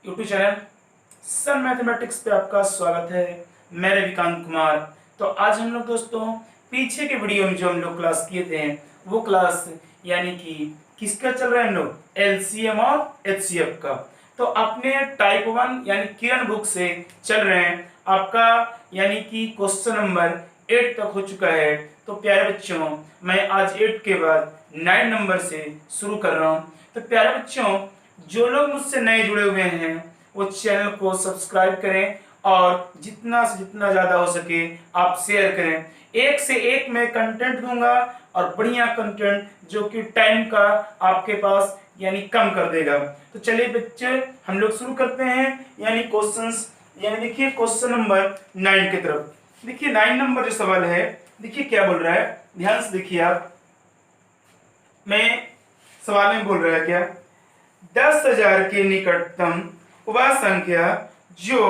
YouTube channel सन mathematics पे आपका स्वागत है। मैं रविकांत कुमार। तो आज हम लोग दोस्तों पीछे के वीडियो में जो हम लोग क्लास किए थे वो क्लास यानी कि किसका चल रहा है, हम लोग एलसीएम और एचसीएफ का। तो अपने टाइप 1 यानी किरण बुक से चल रहे हैं। आपका यानी कि क्वेश्चन नंबर 8 तक हो चुका है। तो प्यारे बच्चों, मैं आज 8 के बाद 9 नंबर से शुरू कर रहा हूँ। तो प्यारे बच्चों, जो लोग मुझसे नए जुड़े हुए हैं वो चैनल को सब्सक्राइब करें और जितना से जितना ज्यादा हो सके आप शेयर करें। एक से एक मैं कंटेंट दूंगा और बढ़िया कंटेंट जो कि टाइम का आपके पास यानी कम कर देगा। तो चलिए बच्चे, हम लोग शुरू करते हैं यानी क्वेश्चंस। यानी देखिए क्वेश्चन नंबर 9 की तरफ। देखिए 9 नंबर जो सवाल है, देखिए क्या बोल रहा है, ध्यान से देखिए आप। मैं सवाल में बोल रहा है क्या, 10,000 के निकटतम वह संख्या जो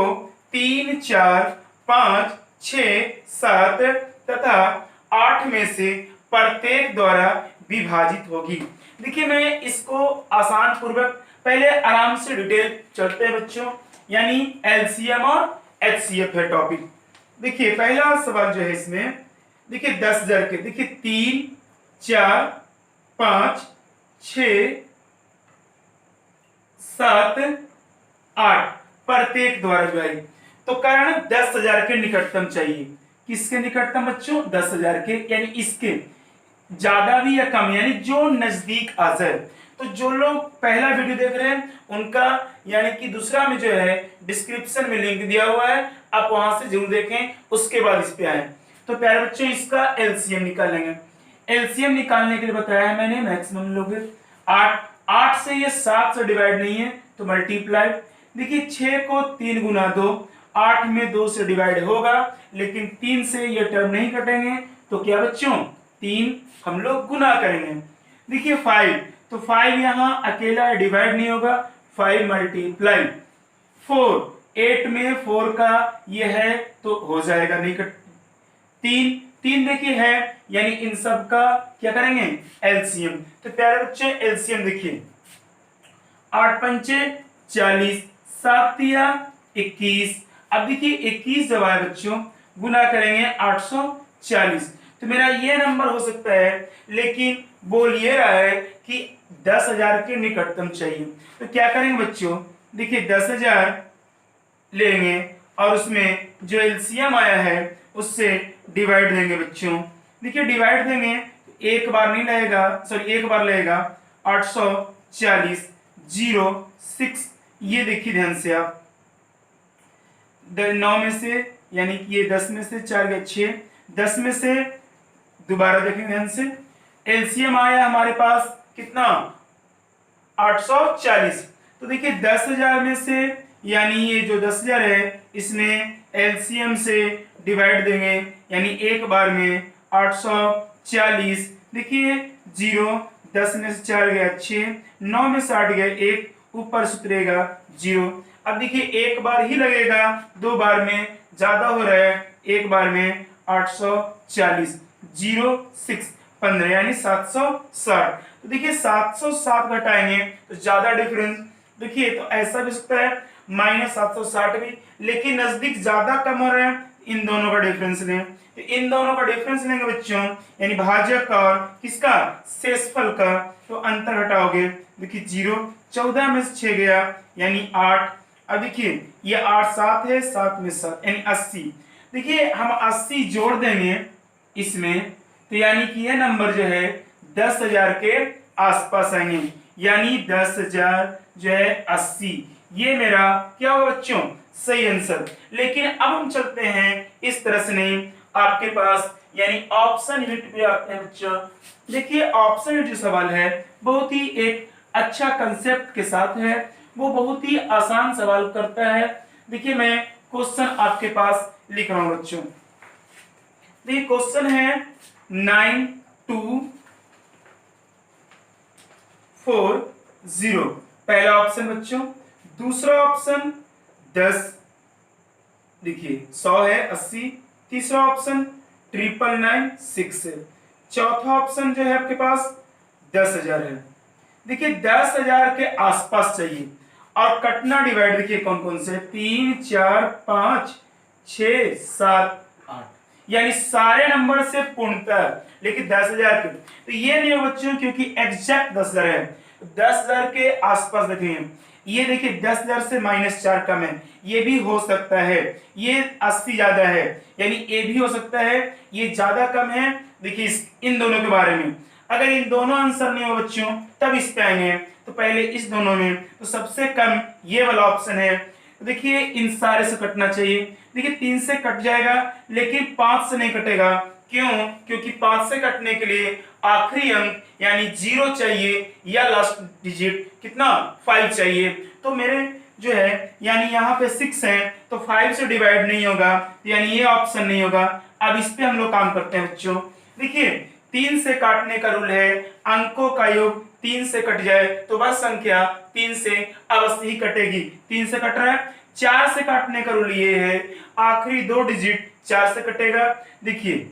3, 4, 5, 6, 7 तथा 8 में से प्रत्येक द्वारा विभाजित होगी। देखिए मैं इसको आसान पूर्वक पहले आराम से डिटेल चलते हैं बच्चों, यानी एलसीएम और एचसीएफ है टॉपिक। देखिए पहला सवाल जो है इसमें, देखिए 10,000 के, देखिए 3, 4, 5, 6, 7, 8 प्रत्येक द्वारा विभाजित। तो कारण 10,000 के निकटतम चाहिए। किसके निकटतम बच्चों? 10,000 के, यानी इसके ज्यादा भी या कम, यानी जो नजदीक आ जाए। तो जो लोग पहला वीडियो देख रहे हैं उनका यानी कि दूसरा में जो है डिस्क्रिप्शन में लिंक दिया हुआ है, आप वहां से जरूर देखें, उसके बाद इस पे आए। तो प्यारे बच्चों, इसका एलसीएम निकालेंगे। एलसीएम निकालने के लिए बताया है मैंने, मैक्सिमम लोग 8 से ये 7 से डिवाइड नहीं है तो मल्टीप्लाई। देखिए 6 को 3 गुना 2, 8 में 2 से डिवाइड होगा, लेकिन 3 से ये टर्म नहीं कटेंगे। तो क्या बच्चों, 3 हम लोग गुना करेंगे। देखिए 5, तो 5 यहां अकेला डिवाइड नहीं होगा, 5 मल्टीप्लाई 4, 8 में 4 का ये है तो हो जाएगा, नहीं कट। 3 देखिए है, यानी इन सब का क्या करेंगे, एलसीएम। तो प्यारे बच्चे एलसीएम देखिए, 8 पंचे 40, 7 तिया 21। अब देखिए 21 जब आए बच्चों गुना करेंगे 840। तो मेरा ये नंबर हो सकता है, लेकिन बोल ये रहा है कि 10,000 के निकटतम चाहिए। तो क्या करेंगे बच्चों, देखिए 10,000 लेंगे और उसमें जो एलसीएम आया है उससे डिवाइड देंगे बच्चों। देखिए डिवाइड देंगे एक बार नहीं लगेगा, सॉरी एक बार लगेगा। 840 0 6, ये देखिए ध्यान से आप, 9 में से यानी कि ये 10 में से 4 गए 6, 10 में से दोबारा देखेंगे ध्यान से, एलसीएम आया हमारे पास कितना, 840। तो देखिए 10,000 में से यानी ये जो 10,000 है इसमें एलसीएम से डिवाइड देंगे, यानी एक बार में 840। देखिए 0, 10 में से 4 गया 6, 9 में से 8 गया 1, ऊपर से उतरेगा 0। अब देखिए एक बार ही लगेगा, 2 बार में ज्यादा हो रहा है, एक बार में 840 0 6 15 यानी 760। तो देखिए 760 घटाएंगे तो ज्यादा डिफरेंस, देखिए तो ऐसा भी सकता है -760 भी, लेकिन नजदीक ज्यादा कम हो रहा है, इन दोनों का डिफरेंस लें। तो इन दोनों का डिफरेंस लेंगे बच्चों, यानी भाजक और किसका, शेषफल का। तो अंतर घटाओगे, देखिए 0, 14 में से 6 गया यानी 8। अब देखिए ये 8 7 है, 7 में 7 यानी 80। देखिए हम 80 जोड़ देंगे इसमें, तो यानी कि ये नंबर जो है 10,000 के आसपास आएंगे, यानी 10,000 जो है 80, ये मेरा क्या होगा बच्चों, सही आंसर। लेकिन अब हम चलते हैं इस तरह से नहीं, आपके पास यानी ऑप्शन यूनिट पे आते हैं बच्चों। देखिए ऑप्शन यूनिट जो सवाल है बहुत ही एक अच्छा कंसेप्ट के साथ है, वो बहुत ही आसान सवाल करता है। देखिए मैं क्वेश्चन आपके पास लिख रहा हूं बच्चों। देखिए क्वेश्चन है 9240, पहला ऑप्शन बच्चों। दूसरा ऑप्शन 10, देखिए 100 है 80। तीसरा ऑप्शन 999 चौथा ऑप्शन जो है आपके पास 10,000 है। देखिए 10,000 के आसपास चाहिए और कटना डिवाइड देखिए कौन कौन से, 3 4 5 6 7 8, यानी सारे नंबर से पूर्णतः, लेकिन 10,000 के तो ये नहीं हो बच्चों, क्योंकि एग्जैक्ट 10,000 है। 10,000 के आसपास देखें, ये देखिए 10,000 से -4 कम है, ये भी हो सकता है। ये 80 ज्यादा है, यानी ये भी हो सकता है, ये ज्यादा कम है। देखिए इन दोनों के बारे में, अगर इन दोनों आंसर नहीं हो बच्चों तब इस पे आएंगे। तो पहले इस दोनों में तो सबसे कम ये वाला ऑप्शन है। तो देखिए इन सारे से कटना चाहिए, देखिए 3 से कट जाएगा, लेकिन 5 से नहीं कटेगा। क्यों? क्योंकि 5 से कटने के लिए आखिरी अंक यानी 0 चाहिए, या लास्ट डिजिट कितना 5 चाहिए। तो मेरे जो है यानी यहाँ पे 6 है, तो 5 से डिवाइड नहीं होगा, यानी ये ऑप्शन नहीं होगा। अब इस पे हम लोग काम करते हैं बच्चों। देखिए 3 से काटने का रूल है, अंकों का योग 3 से कट जाए तो वह संख्या 3 से अवश्य ही कटेगी। 3 से कट रहा है। 4 से काटने का रूल ये है, आखिरी 2 डिजिट 4 से कटेगा। देखिए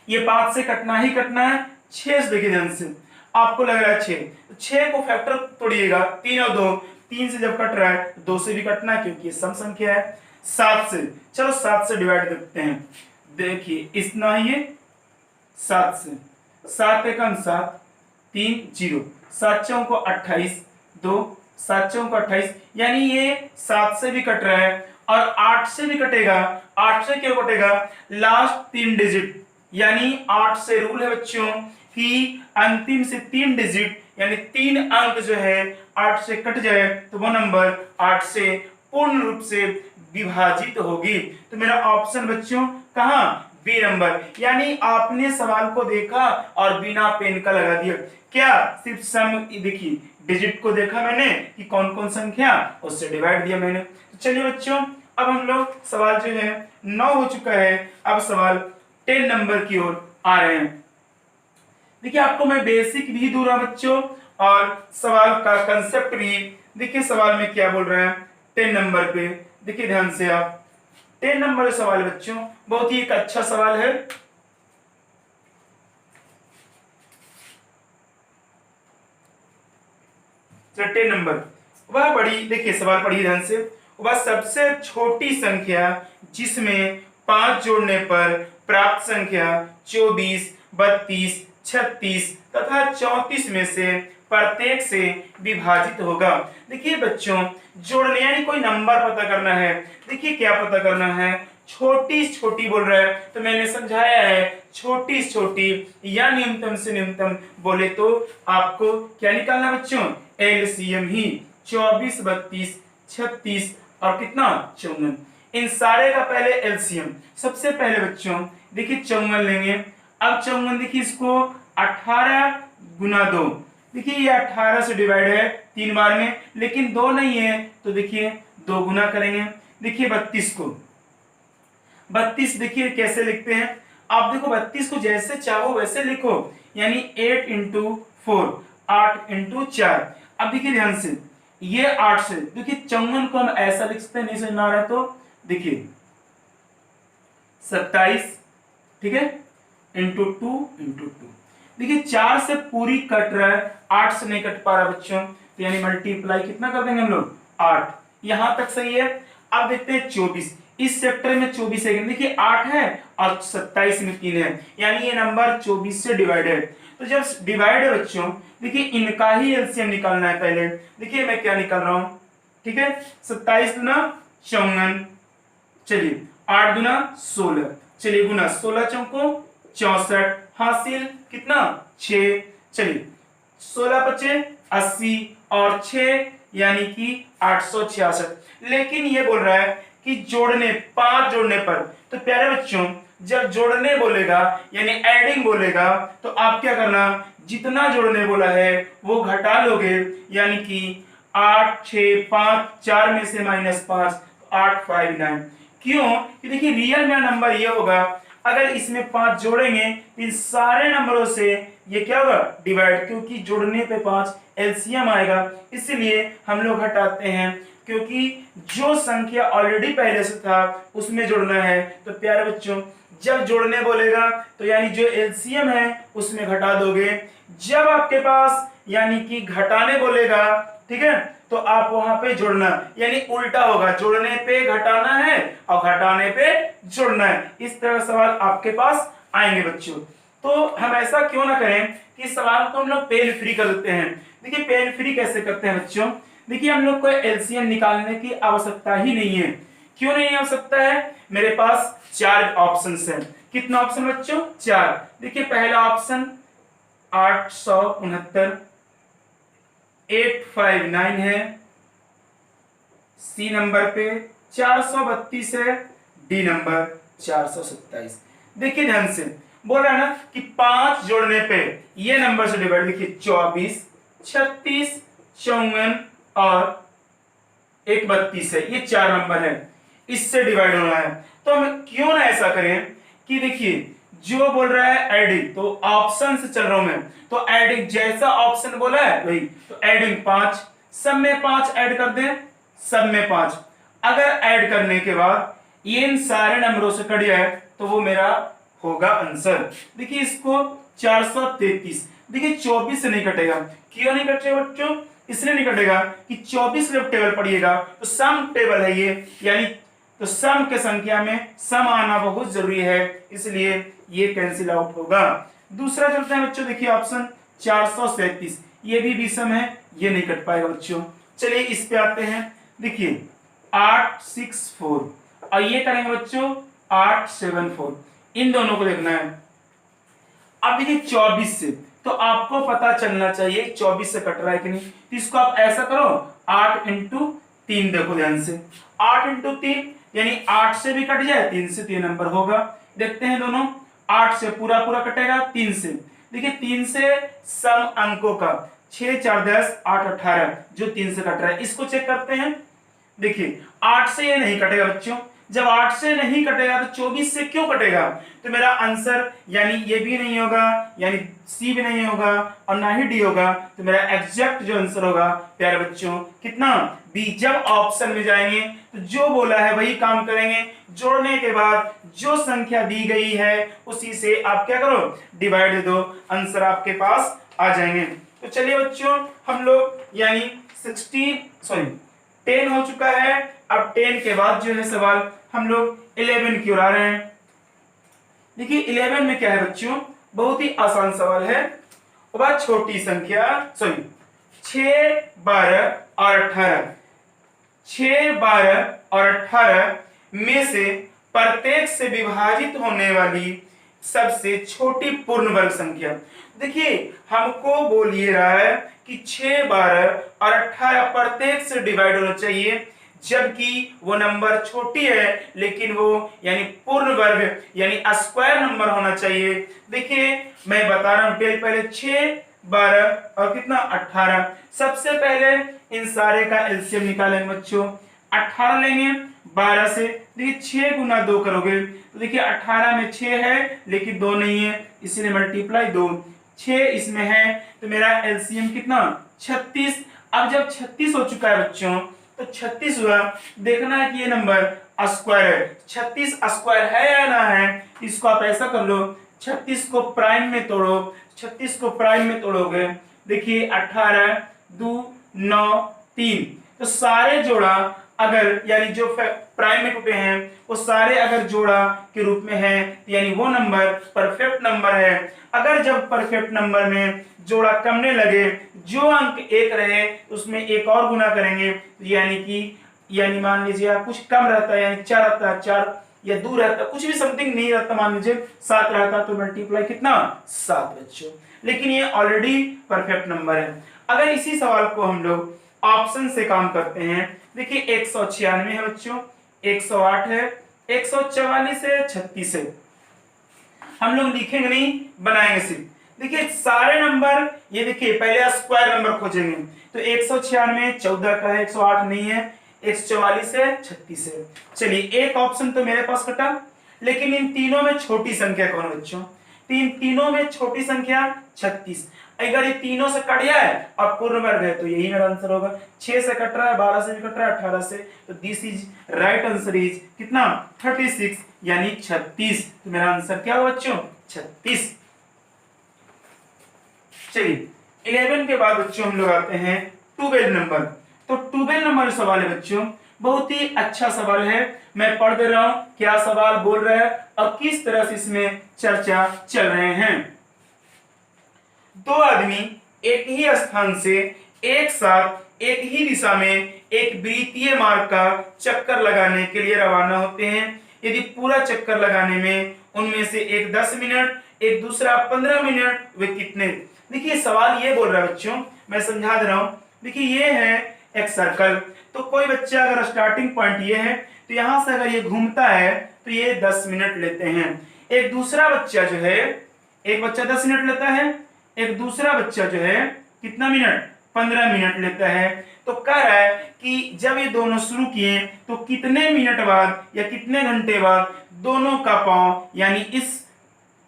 ये 5 से कटना ही कटना है। 6 से देखिए ध्यान से, आपको लग रहा है 6, तो 6 को फैक्टर तोड़िएगा, 3 और 2, 3 से जब कट रहा है तो 2 से भी कटना है, क्योंकि ये सम संख्या है। 7 से, चलो 7 से डिवाइड करते हैं। देखिए इतना ही है 7 से, 7 एकम 7, 3 0, 7 चौको 28, 2 7 चौको 28, यानी ये 7 से भी कट रहा है और 8 से भी कटेगा। 8 से क्यों कटेगा? लास्ट 3 डिजिट, यानी 8 से रूल है बच्चों कि अंतिम से 3 डिजिट यानी 3 अंक जो है 8 से कट जाए तो वो नंबर 8 से पूर्ण रूप से विभाजित होगी। तो मेरा ऑप्शन बच्चों कहां? B number. यानी आपने सवाल को देखा और बिना पेन का लगा दिया, क्या सिर्फ सम देखिए डिजिट को देखा मैंने कि कौन कौन संख्या, उससे डिवाइड दिया मैंने। तो चलिए बच्चों अब हम लोग सवाल जो है 9 हो चुका है, अब सवाल 10 नंबर की ओर आ रहे हैं। देखिए आपको मैं बेसिक भी दूं रहा बच्चों और सवाल का कंसेप्ट भी। देखिए सवाल में क्या बोल रहे हैं 10 नंबर पे, देखिए ध्यान से आप। 10 नंबर सवाल बच्चों बहुत ही एक अच्छा सवाल है। चलो 10 नंबर, वह बड़ी, देखिए सवाल पढ़िए ध्यान से। वह सबसे छोटी संख्या जिसमें 5 जोड़ने पर प्राप्त संख्या 24, 32, 36 तथा 34 में से प्रत्येक से विभाजित होगा। देखिए बच्चों जोड़ने यानी कोई नंबर पता करना है। देखिए क्या पता करना है, छोटी छोटी बोल रहा है, तो मैंने समझाया है छोटी छोटी या न्यूनतम से न्यूनतम बोले तो आपको क्या निकालना बच्चों? एलसीएम ही। 24, 32, 36 और कितना 54, इन सारे का पहले एलसीएम। सबसे पहले बच्चों देखिए 54 लेंगे। अब 54 देखिए इसको 18 गुना 2, देखिए ये 18 से डिवाइड है 3 बार में, लेकिन 2 नहीं है तो देखिए 2 गुना करेंगे। देखिए 32 को, 32 देखिए कैसे लिखते हैं आप, देखो 32 को जैसे चाहो वैसे लिखो, यानी 8 इंटू 4, 8 इंटू 4। अब देखिए ध्यान से ये 8 से, देखिए 54 को हम ऐसा लिख सकते हैं, नहीं समझ आ रहा है तो देखिए 27, ठीक है, इंटू 2 इंटू 2। देखिए 4 से पूरी कट रहा है, 8 से नहीं कट पा रहा बच्चों, तो यानी मल्टीप्लाई कितना कर देंगे हम लोग 8। यहां तक सही है। अब देखते हैं 24, इस सेक्टर में 24 है, देखिए 8 है और 27 में 3 है, यानी ये नंबर 24 से डिवाइड है। तो जब डिवाइड है बच्चों देखिए इनका ही एलसीएम निकालना है पहले। देखिए मैं क्या निकाल रहा हूं, ठीक है, 27 गुना 54, चलिए 8 गुना 16, चलिए गुना 16 चौको 64, हासिल कितना 6, चलिए 16 बचे 80 और 6 यानी कि 866। लेकिन ये बोल रहा है कि जोड़ने 5 जोड़ने पर, तो प्यारे बच्चों जब जोड़ने बोलेगा यानी एडिंग बोलेगा तो आप क्या करना, जितना जोड़ने बोला है वो घटा लोगे, यानी कि 8 6 5 4 में से -5 8 5 9। क्यों कि देखिए रियल में नंबर ये होगा, अगर इसमें 5 जोड़ेंगे इन सारे नंबरों से ये क्या होगा डिवाइड, क्योंकि जोड़ने पे 5 एलसीएम आएगा, इसलिए हम लोग हटाते हैं, क्योंकि जो संख्या ऑलरेडी पहले से था उसमें जोड़ना है। तो प्यारे बच्चों जब जोड़ने बोलेगा तो यानी जो एलसीएम है उसमें घटा दोगे। जब आपके पास यानी कि घटाने बोलेगा, ठीक है, तो आप वहां पे जुड़ना, यानी उल्टा होगा, जोड़ने पे घटाना है और घटाने पे जोड़ना है। इस तरह सवाल आपके पास आएंगे बच्चों। तो हम ऐसा क्यों ना करें कि सवाल को हम लोग पेन फ्री कर देते हैं। देखिए पेन फ्री कैसे करते हैं बच्चों, देखिए हम लोग को एलसीएम निकालने की आवश्यकता ही नहीं है। क्यों नहीं आवश्यकता है, मेरे पास 4 ऑप्शंस हैं। कितना ऑप्शन बच्चों, 4। देखिए पहला ऑप्शन 869 859 है, सी नंबर पे 432 है, डी नंबर 427। देखिए ध्यान से बोल रहा है ना कि 5 जोड़ने पे ये नंबर से डिवाइड, देखिए 24 36 54 और 132 है, ये 4 नंबर है, इससे डिवाइड होना है। तो हम क्यों ना ऐसा करें कि देखिए जो बोल रहा है एडिंग, तो ऑप्शन से चल रहा हूं मैं, तो एडिंग जैसा ऑप्शन बोला है वही, तो एडिंग 5, सब में 5 ऐड कर दें, सब में 5। अगर ऐड करने के बाद ये इन सारे नंबरों से कट जाए तो वो मेरा होगा आंसर। देखिए इसको 433, देखिए 24 से नहीं कटेगा। क्यों नहीं कटेगा बच्चों, इसलिए नहीं कटेगा कि 24 जब टेबल पढ़िएगा तो सम टेबल है ये, यानी तो सम के संख्या में सम आना बहुत जरूरी है, इसलिए ये कैंसिल आउट होगा। दूसरा चलते हैं बच्चों, देखिए ऑप्शन 437, ये भी विषम है, ये नहीं कट पाएगा बच्चों। चलिए इस पे आते हैं, देखिए 864 और ये करेंगे बच्चों 874, इन दोनों को देखना है। अब देखिए 24 से, तो आपको पता चलना चाहिए 24 से कट रहा है कि नहीं, तो इसको आप ऐसा करो 8 इंटू 3, देखो ध्यान से 8 इंटू 3 यानी 8 से भी कट जाए 3 से, तो ये नंबर होगा। देखते हैं दोनों, 8 से पूरा पूरा कटेगा, 3 से, देखिए 3 से सम अंकों का 6 4 10 8 18 जो 3 से कट रहा है, इसको चेक करते हैं। देखिए 8 से ये नहीं कटेगा बच्चों, जब 8 से नहीं कटेगा तो 24 से क्यों कटेगा, तो मेरा आंसर यानी ये भी नहीं होगा, यानी सी भी नहीं होगा और ना ही डी होगा, तो मेरा एग्जैक्ट जो आंसर होगा प्यारे बच्चों कितना, बी। जब ऑप्शन में जाएंगे तो जो बोला है वही काम करेंगे, जोड़ने के बाद जो संख्या दी गई है उसी से आप क्या करो, डिवाइड दे दो, आंसर आपके पास आ जाएंगे। तो चलिए बच्चों हम लोग यानी 10 हो चुका है। अब 10 के बाद जो है सवाल हम लोग 11 की ओर आ रहे हैं। देखिए 11 में क्या है बच्चों, बहुत ही आसान सवाल है, और बात छोटी संख्या 6 12 और 18, 6 12 और 18 में से प्रत्येक से विभाजित होने वाली सबसे छोटी पूर्ण वर्ग संख्या। देखिए हमको बोल ये रहा है कि 6 12 और 18 प्रत्येक से डिवाइड होना चाहिए, जबकि वो नंबर छोटी है लेकिन वो यानी पूर्ण वर्ग यानी स्क्वायर नंबर होना चाहिए। देखिए मैं बता रहा हूं, पहले 6 12 और कितना 18, सबसे पहले इन सारे का एलसीएम निकालेंगे बच्चों, 18 लेंगे 12 से, देखिए 6 गुना 2 करोगे तो देखिए 18 में 6 है लेकिन 2 नहीं है, इसलिए मल्टीप्लाई 2, 6 इसमें है तो मेरा एलसीएम कितना 36। अब जब 36 हो चुका है बच्चों तो 36 हुआ, देखना है कि ये नंबर स्क्वायर है, 36 स्क्वायर है या ना है, इसको आप ऐसा कर लो 36 को प्राइम में तोड़ो, 36 को प्राइम में तोड़ोगे, देखिए 18 2 9 3, तो सारे जोड़ा अगर यानी जो प्राइम में टूटे हैं वो सारे अगर जोड़ा के रूप में है यानी वो नंबर परफेक्ट नंबर है। अगर जब परफेक्ट नंबर में जोड़ा कमने लगे, जो अंक 1 रहे उसमें एक और गुना करेंगे, यानी कि यानी मान लीजिए कुछ कम रहता है यानी 4 रहता है, 4 या 2 रहता, कुछ भी समथिंग नहीं रहता, मान लीजिए 7 रहता तो मल्टीप्लाई कितना 7 बच्चों, लेकिन ये ऑलरेडी परफेक्ट नंबर है। अगर इसी सवाल को हम लोग ऑप्शन से काम करते हैं, देखिए 196 है बच्चों, 108 है, 144 है, 36 है, हम लोग लिखेंगे नहीं बनाएंगे सिर्फ। देखिए सारे नंबर ये देखिए पहले स्क्वायर नंबर खोजेंगे, तो 196 14 का है, 108 नहीं है, 144 है, 36 है। चलिए एक ऑप्शन तो मेरे पास कटा, लेकिन इन तीनों में छोटी संख्या कौन है बच्चों, तीनों में छोटी संख्या 36। अगर ये तीनों से कट जाए और पूर्ण वर्ग है तो यही मेरा आंसर होगा। 6 से कट रहा है, 12 से भी कट रहा है, 18 से, तो this is right answer is कितना 36 यानी 36, तो मेरा आंसर क्या होगा बच्चों 36। चलिए 11 के बाद बच्चों हम लोग आते हैं 12 नंबर। तो 12 नंबर सवाल है बच्चों, बहुत ही अच्छा सवाल है। मैं पढ़ दे रहा हूं क्या सवाल बोल रहा है और किस तरह से इसमें चर्चा चल रहे हैं। दो आदमी एक ही स्थान से एक साथ एक ही दिशा में एक वृत्तीय मार्ग का चक्कर लगाने के लिए रवाना होते हैं। यदि पूरा चक्कर लगाने में उनमें से एक 10 मिनट, एक दूसरा 15 मिनट, वे कितने। देखिए सवाल ये बोल रहा है बच्चों, मैं समझा दे रहा हूं। देखिए ये है एक सर्कल, तो कोई बच्चा अगर स्टार्टिंग पॉइंट ये है तो यहां से अगर ये घूमता है तो ये 10 मिनट लेते हैं। एक दूसरा बच्चा जो है, एक बच्चा 10 मिनट लेता है, एक दूसरा बच्चा जो है कितना मिनट, 15 मिनट लेता है। तो कह रहा है कि जब ये दोनों शुरू किए तो कितने मिनट बाद या कितने घंटे बाद दोनों का पांव यानी इस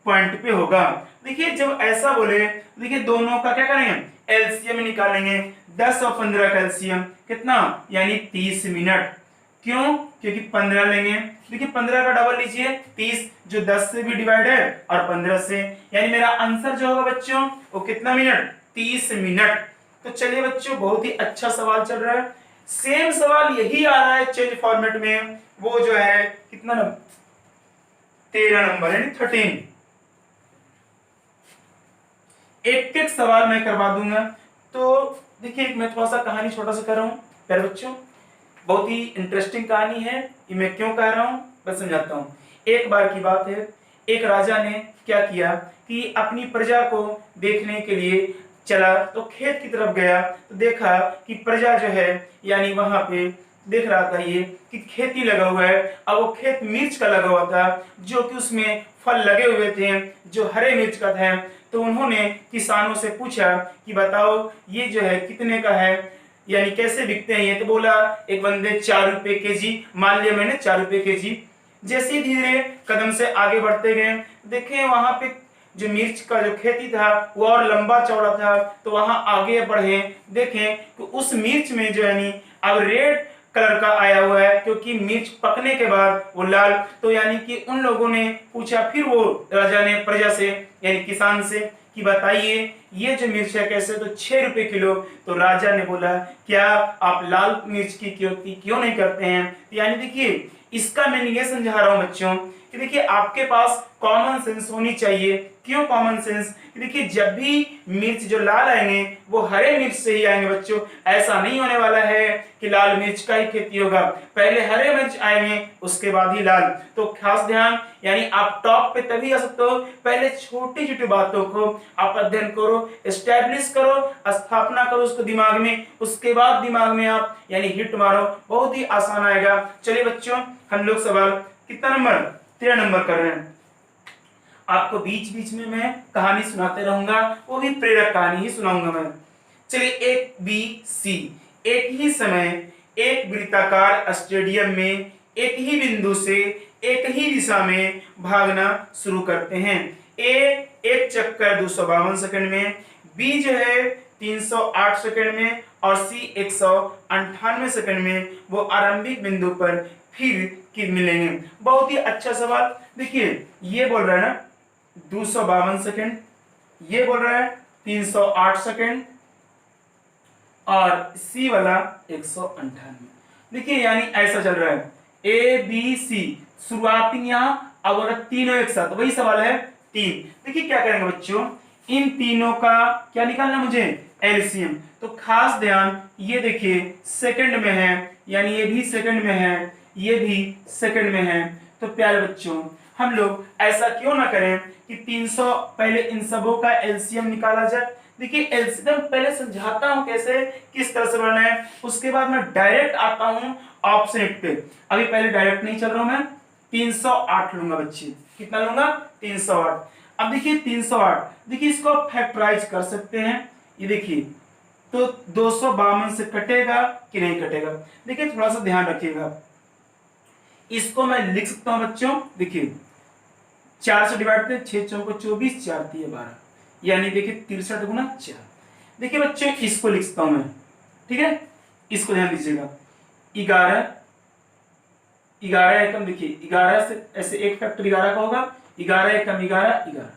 पॉइंट पे होगा। देखिए जब ऐसा बोले, देखिए दोनों का क्या करेंगे, एलसीएम निकालेंगे। 10 और 15 का एलसीएम कितना, यानी 30 मिनट। क्यों, क्योंकि 15 लेंगे। देखिए 15 का डबल लीजिए 30, जो 10 से भी डिवाइड है और 15 से, यानी मेरा आंसर जो होगा बच्चों वो कितना मिनट, 30 मिनट। तो चलिए बच्चों बहुत ही अच्छा सवाल चल रहा है। सेम सवाल यही आ रहा है चेंज फॉर्मेट में, वो जो है कितना नंबर, 13 नंबर यानी 13। एक एक सवाल मैं करवा दूंगा। तो देखिए मैं थोड़ा सा कहानी छोटा सा कर रहा हूं प्यारे बच्चों, बहुत ही इंटरेस्टिंग कहानी है। ये मैं क्यों कह रहा हूं मैं समझाता हूं। एक बार की बात है, एक राजा ने क्या किया कि अपनी प्रजा को देखने के लिए चला, तो खेत की तरफ गया तो देखा कि प्रजा जो है यानी वहां पे देख रहा था ये कि खेती लगा हुआ है। अब वो खेत मिर्च का लगा हुआ था, जो कि उसमें फल लगे हुए थे जो हरे मिर्च का था। तो उन्होंने किसानों से पूछा कि बताओ ये जो है कितने का है, यानी कैसे बिकते हैं ये। तो बोला एक बंदे 4 रुपए केजी, मान लिया मैंने 4 रुपए केजी। जैसे धीरे कदम से आगे बढ़ते गए, देखें वहां पे जो मिर्च का जो खेती था वो और लंबा चौड़ा था। तो वहां आगे बढ़े, देखें कि उस मिर्च में जो यानी अब रेड कलर का आया हुआ है, क्योंकि मिर्च पकने के बाद वो लाल। तो यानी कि उन लोगों ने पूछा, फिर वो राजा ने प्रजा से यानी किसान से कि बताइए ये जो मिर्च है कैसे, तो 6 रुपए किलो। तो राजा ने बोला क्या आप लाल मिर्च की क्यों नहीं करते हैं। यानी देखिए इसका मैं ये समझा रहा हूं बच्चों कि देखिए आपके पास कॉमन सेंस होनी चाहिए। क्यों कॉमन सेंस, देखिए जब भी मिर्च जो लाल आएंगे वो हरे मिर्च से ही आएंगे बच्चों। ऐसा नहीं होने वाला है कि लाल मिर्च का ही खेती होगा, पहले हरे मिर्च आएंगे उसके बाद ही लाल। तो खास ध्यान, यानी आप टॉप पे तभी आ सकते हो, पहले छोटी छोटी बातों को आप अध्ययन करो, एस्टैब्लिश करो, स्थापना करो उसको दिमाग में, उसके बाद दिमाग में आप यानी हिट मारो, बहुत ही आसान आएगा। चलिए बच्चों हम लोग सवाल कितना नंबर, 13 नंबर कर रहे हैं। आपको बीच बीच में मैं कहानी सुनाते रहूंगा, वो भी प्रेरक कहानी ही सुनाऊंगा मैं। चलिए एक बी सी, एक ही समय एक वृत्ताकार स्टेडियम में एक ही बिंदु से एक ही दिशा में भागना शुरू करते हैं। ए एक चक्कर 252 सेकंड में, बी जो है 308 सेकंड में और सी 198 सेकंड में वो आरंभिक बिंदु पर फिर मिलेंगे। बहुत ही अच्छा सवाल। देखिए ये बोल रहा है ना 252 सेकंड, ये बोल रहा है 308 सेकंड और सी वाला 198। देखिए यानी ऐसा चल रहा है ए बी सी, शुरुआती यहां अब अगर तीनों एक साथ, वही सवाल है 3। देखिए क्या करेंगे बच्चों, इन तीनों का क्या निकालना मुझे, एलसीएम। तो खास ध्यान, ये देखिए सेकंड में है, यानी ये भी सेकंड में है, ये भी सेकंड में है। तो प्यारे बच्चों हम लोग ऐसा क्यों ना करें कि 300 पहले इन सबों का एलसीएम निकाला जाए। देखिए एलसीएम पहले समझाता हूं कैसे, किस तरह से बनना है, उसके बाद मैं डायरेक्ट आता हूं ऑप्शन एट पे। अभी पहले डायरेक्ट नहीं चल रहा हूं मैं, 308 लूंगा बच्चे। कितना लूंगा, 308। अब देखिए 308, देखिए इसको आप फैक्टराइज कर सकते हैं। ये देखिए तो 252 से कटेगा कि नहीं कटेगा। देखिए थोड़ा सा ध्यान रखिएगा, इसको मैं लिख सकता हूं बच्चों। देखिए 4 से डिवाइड करते, 6 चौको 24, 4 तिये 12, यानी देखिए 63 गुना 4। देखिए बच्चों इसको लिख सकता हूं मैं, ठीक है, इसको ध्यान दीजिएगा। 11 11 एकम, देखिए 11 से ऐसे एक फैक्टर 11 का होगा, 11 एकम 11 11।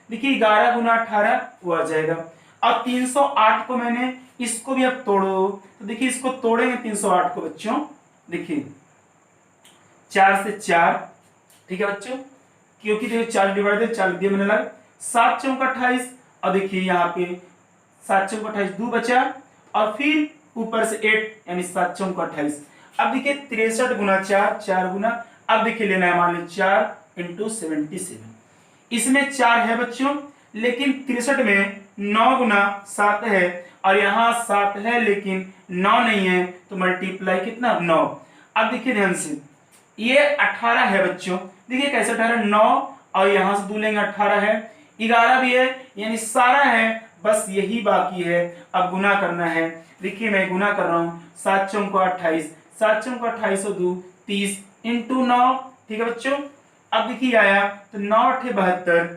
देखिए 11 गुना 18 वो आ जाएगा। और 308 को मैंने इसको भी अब तोड़ो, तो देखिए इसको तोड़ेंगे 308 को बच्चों, देखिए 4 से 4, ठीक है बच्चों, क्योंकि देखिए 4 डिवाइडेड 4 दिया मैंने लग 7 चौक 28, और देखिए यहाँ पे 7 चौक 28 2 बचा, और फिर ऊपर से 8 यानी 7 चौक 28। अब देखिए 63 गुना 4, 4 गुना, अब देखिए लेना है मान लीजिए 4 × 77, इसमें 4 है बच्चों, लेकिन 63 में 9 गुना 7 है, और यहाँ 7 है लेकिन 9 नहीं है, तो मल्टीप्लाई कितना 9। अब देखिए ध्यान से ये 18 है बच्चों, देखिए कैसे 18, 9 और यहाँ से 2 लेंगे 18 है, 11 भी है, यानी सारा है, बस यही बाकी है, अब गुना करना है। देखिए मैं गुना कर रहा हूँ, 7 चौक 28, 7 चौक 28 और 2 30 × 9, ठीक है बच्चों। अब देखिए आया तो 9 8 72,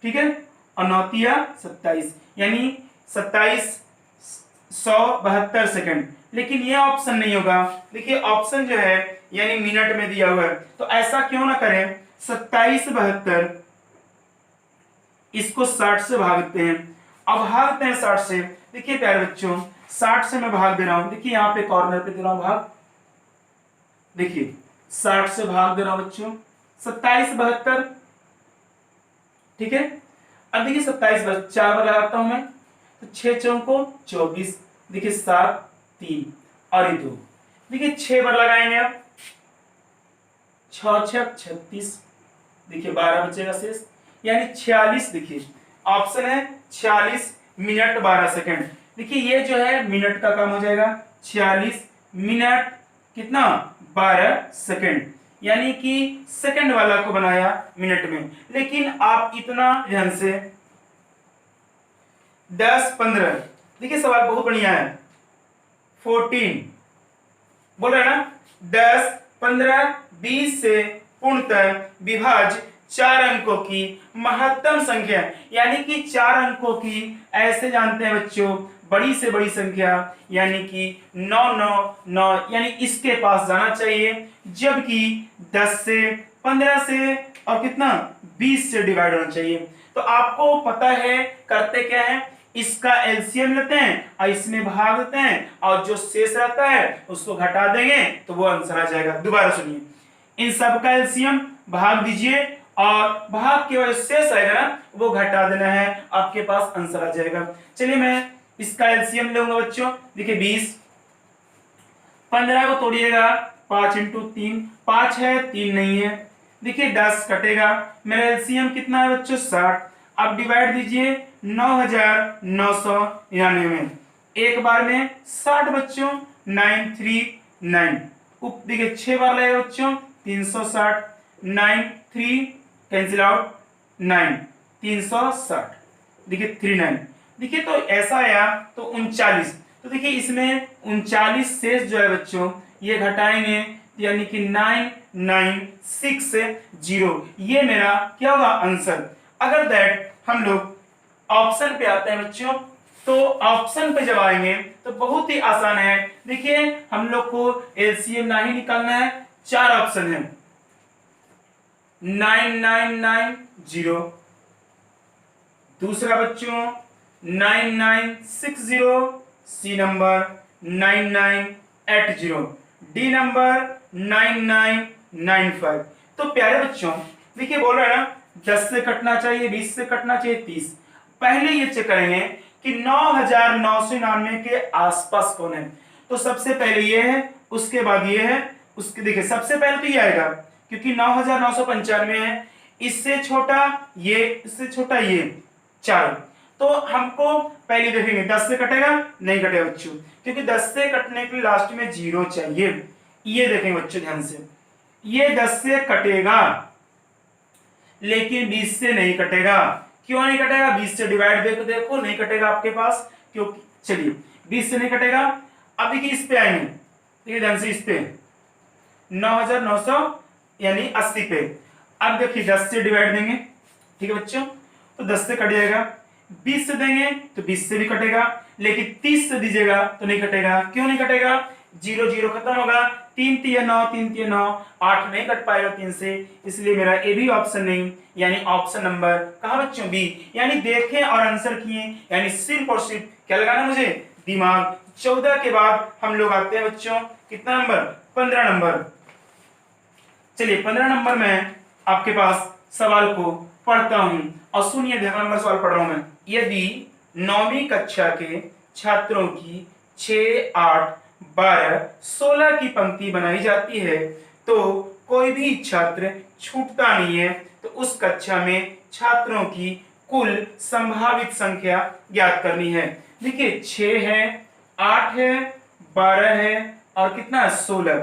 ठीक है, और 9 तिया 27, यानी 2772 सेकंड। लेकिन ये ऑप्शन नहीं होगा, देखिए ऑप्शन जो है यानी मिनट में दिया हुआ है, तो ऐसा क्यों ना करें, 2772 इसको 60 से भागते हैं, अब भागते हैं 60 से। देखिए प्यारे बच्चों 60 से मैं भाग दे रहा हूं, देखिए यहाँ पे कॉर्नर पे दे रहा हूं भाग, देखिए 60 से भाग दे रहा हूं बच्चों, 2772, ठीक है। अब देखिए 27 4 बार लगाता हूं मैं, तो 6 चौको 24, देखिए 7 3 और ये 2, देखिए 6 बार लगाएंगे, अब 6 6 36, देखिए 12 बचेगा शेष, यानी 46, देखिए ऑप्शन है 46 मिनट 12 सेकंड। देखिए ये जो है मिनट का काम हो जाएगा, 46 मिनट कितना 12 सेकंड, यानी कि सेकंड वाला को बनाया मिनट में। लेकिन आप इतना ध्यान से 10 15, देखिए सवाल बहुत बढ़िया है, 14 बोल रहे ना, 10 15 20 से पूर्णतः विभाज्य 4 अंकों की महत्तम संख्या, यानी कि 4 अंकों की ऐसे जानते हैं बच्चों बड़ी से बड़ी संख्या, यानी कि 999, यानी इसके पास जाना चाहिए, जबकि 10 से 15 से और कितना 20 से डिवाइड होना चाहिए। तो आपको पता है करते क्या है, इसका एलसीएम लेते हैं और इसमें भाग देते हैं, और जो शेष रहता है उसको घटा देंगे तो वो आंसर आ जाएगा। दोबारा सुनिए, इन सब का एलसीएम भाग दीजिए और भाग के वजह शेष आएगा ना वो घटा देना है, आपके पास आंसर आ जाएगा। चलिए मैं इसका एलसीएम लूंगा बच्चों, देखिए 20, 15 को तोड़िएगा 5 × 3, 5 है 3 नहीं है, देखिए 10 कटेगा, मेरा एलसीएम कितना है बच्चों 60। अब डिवाइड दीजिए 9999 में, एक बार में 60 बच्चों 939, देखिए 6 बार लगेगा बच्चों 360, 9 3 कैंसिल आउट 9 360, देखिए 39, देखिए तो ऐसा आया तो 39, तो देखिए इसमें 39 शेष जो है बच्चों ये घटाएंगे, यानी कि 9960, ये मेरा क्या होगा आंसर। अगर दैट हम लोग ऑप्शन पे आते हैं बच्चों, तो ऑप्शन पे जब आएंगे तो बहुत ही आसान है। देखिए हम लोग को एलसीएम नहीं निकालना है, 4 ऑप्शन है, 9990, दूसरा बच्चों 9960, सी नंबर 9980, डी नंबर 9995। तो प्यारे बच्चों देखिए बोल रहे हैं ना 10 से कटना चाहिए, 20 से कटना चाहिए 30। पहले ये चेक करेंगे कि 9999 के आसपास कौन है, तो सबसे पहले ये है, उसके बाद ये है, उसके देखिए सबसे पहले तो ये आएगा क्योंकि 9995 है, इससे छोटा ये, इससे छोटा ये 4, तो हमको पहले देखेंगे 10 से कटेगा नहीं कटेगा बच्चों, क्योंकि 10 से कटने के लिए लास्ट में 0 चाहिए। ये देखेंगे बच्चों ध्यान से, ये 10 से कटेगा लेकिन 20 से नहीं कटेगा। क्यों नहीं कटेगा, 20 से डिवाइड देखो नहीं कटेगा आपके पास, क्योंकि चलिए 20 से नहीं कटेगा। अब देखिए इस पे आएंगे, देखिए ध्यान से इस पे 9900 यानी 80 पे, अब देखिए 10 से डिवाइड देंगे, ठीक है बच्चों, तो 10 से कट जाएगा, 20 से देंगे तो 20 से भी कटेगा, लेकिन 30 से दीजिएगा तो नहीं कटेगा। क्यों नहीं कटेगा, 0 0 खत्म होगा, तीन तिया 9, तीन तिया 9, 8 नहीं कट पाएगा 3 से, इसलिए मेरा ए भी ऑप्शन नहीं, यानी ऑप्शन नंबर कहाँ बच्चों बी। यानी देखें और आंसर किए, यानी सिर्फ और सिर्फ क्या लगाना मुझे, दिमाग। 14 के बाद हम लोग आते हैं बच्चों कितना नंबर, 15 नंबर। चलिए 15 नंबर में आपके पास सवाल को पढ़ता हूं और सुनिए, ध्यान नंबर सवाल पढ़ रहा हूं मैं। यदि 9वीं कक्षा के छात्रों की 6, 8, 12, 16 की पंक्ति बनाई जाती है तो कोई भी छात्र छूटता नहीं है, तो उस कक्षा में छात्रों की कुल संभावित संख्या ज्ञात करनी है। देखिए 6 है, 8 है, 12 है और कितना 16।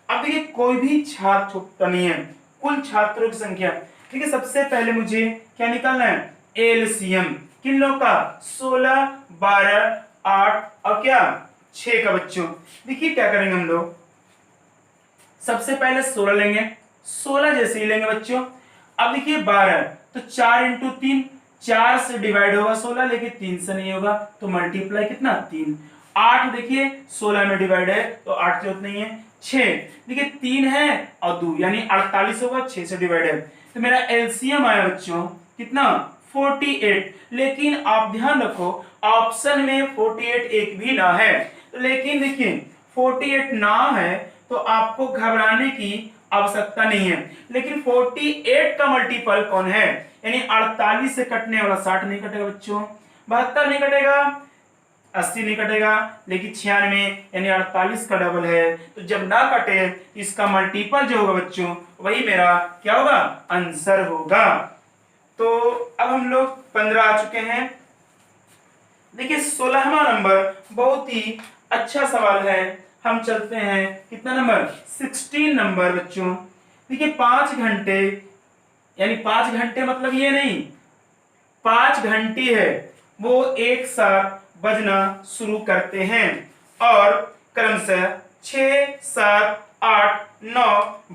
अब देखिए कोई भी छात्र छूटता नहीं है, कुल छात्रों की संख्या। ठीक है, सबसे पहले मुझे क्या निकालना है, एलसीएम किन लोग का, 16, 12, 8 और क्या 6 का बच्चों। देखिए क्या करेंगे हम लोग, सबसे पहले 16 लेंगे, 16 जैसे ही लेंगे बच्चों। अब देखिए 12 तो 4 इंटू 3, 4 से डिवाइड होगा 16, लेकिन 3 से नहीं होगा, तो मल्टीप्लाई कितना 3। 8 देखिए 16 में डिवाइड है तो 8 जरूरत नहीं है। 6 देखिए 3 है और 2 यानी 48 होगा, 6 से डिवाइड है, तो मेरा एलसीएम आया बच्चों कितना 48। लेकिन आप ध्यान रखो ऑप्शन में 48 एक भी ना है, तो लेकिन देखिए 48 ना है तो आपको घबराने की आवश्यकता नहीं है। लेकिन 48 का मल्टीपल कौन है, यानी 48 से कटने वाला 60 नहीं कटेगा बच्चों, 72 नहीं कटेगा, 80 नहीं कटेगा, लेकिन 96 यानी 48 का डबल है, तो जब ना कटे इसका मल्टीपल जो होगा बच्चों वही मेरा क्या होगा, आंसर होगा। तो अब हम लोग 15 आ चुके हैं। देखिए 16वां नंबर बहुत ही अच्छा सवाल है, हम चलते हैं कितना नंबर, 16 नंबर बच्चों। देखिए 5 घंटे, यानी 5 घंटे मतलब ये नहीं 5 घंटी है वो एक साथ बजना शुरू करते हैं और क्रमशः 6, 7, 8, 9,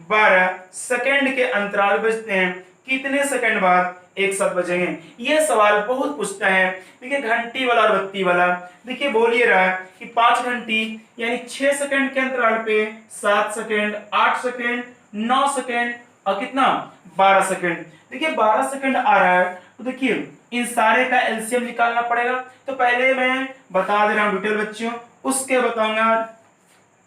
12 सेकंड के अंतराल बजते हैं। कितने सेकंड बाद एक साथ बजेंगे, ये सवाल बहुत पूछता है। देखिए घंटी वाला और बत्ती वाला, देखिए बोल ये रहा है कि 5 घंटी यानी 6 सेकंड के अंतराल पे 7 सेकंड, 8 सेकंड, 9 सेकंड और कितना 12 सेकंड। देखिए 12 सेकंड आ रहा है, तो देखिए इन सारे का एलसीएम निकालना पड़ेगा। तो पहले मैं बता दे रहा हूं डिटेल बच्चों, उसके बताऊंगा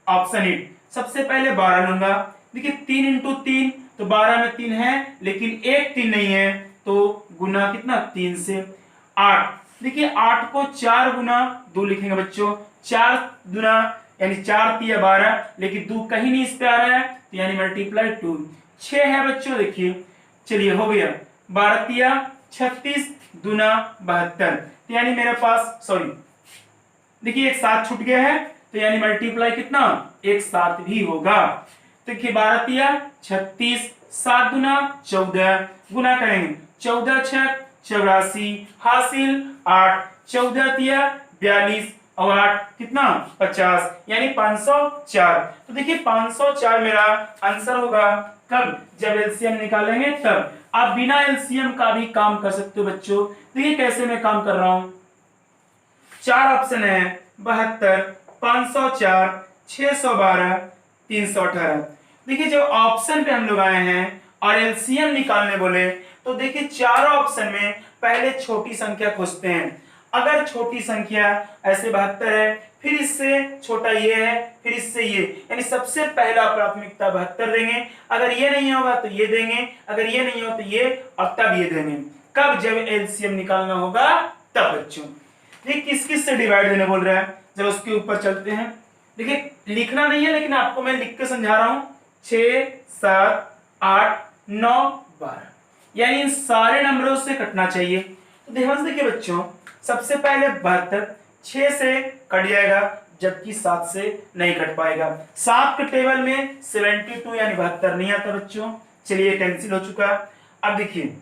ऑप्शन ए। सबसे पहले 12 लूंगा, देखिए 3 इंटू 3 तो 12 में 3 है, लेकिन एक 3 नहीं है, तो गुना कितना 3 से। 8 देखिए 8 को 4 गुना 2 लिखेंगे बच्चों, 4 गुना यानी 4 तिया 12, लेकिन 2 कहीं नहीं इस पे आ रहा है, तो यानी मल्टीप्लाई 2। 6 है बच्चों, देखिए चलिए हो गया, 12 तिया 36 दुना 72, तो यानी मेरे पास सॉरी देखिए एक 7 छूट गया है, तो यानी मल्टीप्लाई कितना एक 7 भी होगा। तो देखिए 12 तिया 36, 7 दुना 14, गुना करेंगे 14 छक 84, हासिल 8, 14 तिया 42 और 8 कितना 50, यानी 504। तो देखिए 504 मेरा आंसर होगा, कब, जब एलसीएम निकालेंगे तब। आप बिना एलसीएम का भी काम कर सकते हो बच्चों। देखिए कैसे मैं काम कर रहा हूं, 4 ऑप्शन है, 72, 504, 612, 318। देखिए जब ऑप्शन पे हम लोग आए हैं और एलसीएम निकालने बोले, तो देखिए चारों ऑप्शन में पहले छोटी संख्या खोजते हैं। अगर छोटी संख्या ऐसे 72 है, फिर इससे छोटा ये है, फिर इससे ये, यानी सबसे पहला प्राथमिकता 72 देंगे। अगर ये नहीं होगा तो ये देंगे, अगर ये नहीं हो तो ये, और तब ये देंगे। कब, जब एलसीएम निकालना होगा तब बच्चों। देखिए किस किस से डिवाइड देने बोल रहा है, जब उसके ऊपर चलते हैं। देखिए लिखना नहीं है, लेकिन आपको मैं लिख के समझा रहा हूं। 6, 7, 8, 9, 12, यानी इन सारे नंबरों से कटना चाहिए। तो ध्यान से देखिए बच्चों, सबसे पहले 72 6 से कट जाएगा, जबकि 7 से नहीं कट पाएगा। 7 के टेबल में 72 यानी 72 नहीं आता बच्चों। चलिए कैंसिल हो चुका। अब देखिए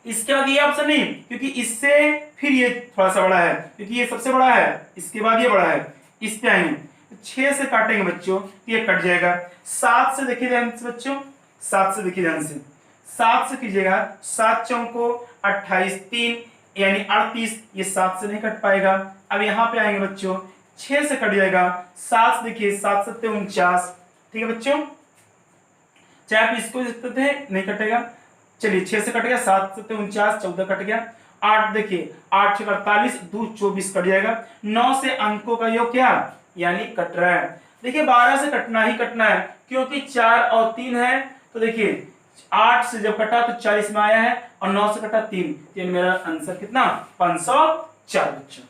इसके बाद ये ऑप्शन नहीं, क्योंकि इससे फिर ये थोड़ा सा बड़ा है, क्योंकि ये सबसे बड़ा है, इसके बाद ये बड़ा है, इस पे आएंगे 6 से काटेंगे बच्चों, ये कट जाएगा। 7 से देखिए ध्यान से बच्चों, 7 से देखिए ध्यान से, 7 से कीजिएगा, 7 चौको 28, 3 यानी 38, ये 7 से नहीं कट पाएगा। अब यहाँ पे आएंगे बच्चों, 6 से कट जाएगा, 7 से देखिए 7 7 49, ठीक है बच्चों, चाहे आप इसको देखते थे नहीं कटेगा, चलिए 6 से कट गया, 7 से 49, 14 कट गया, 8 देखिए 8 से 48, 2 24 कट जाएगा, 9 से अंकों का योग क्या यानी कट रहा है। देखिए 12 से कटना ही कटना है क्योंकि 4 और 3 है, तो देखिए 8 से जब कटा तो 40 में आया है और 9 से कटा 3, तो मेरा आंसर कितना 504 बच्चों।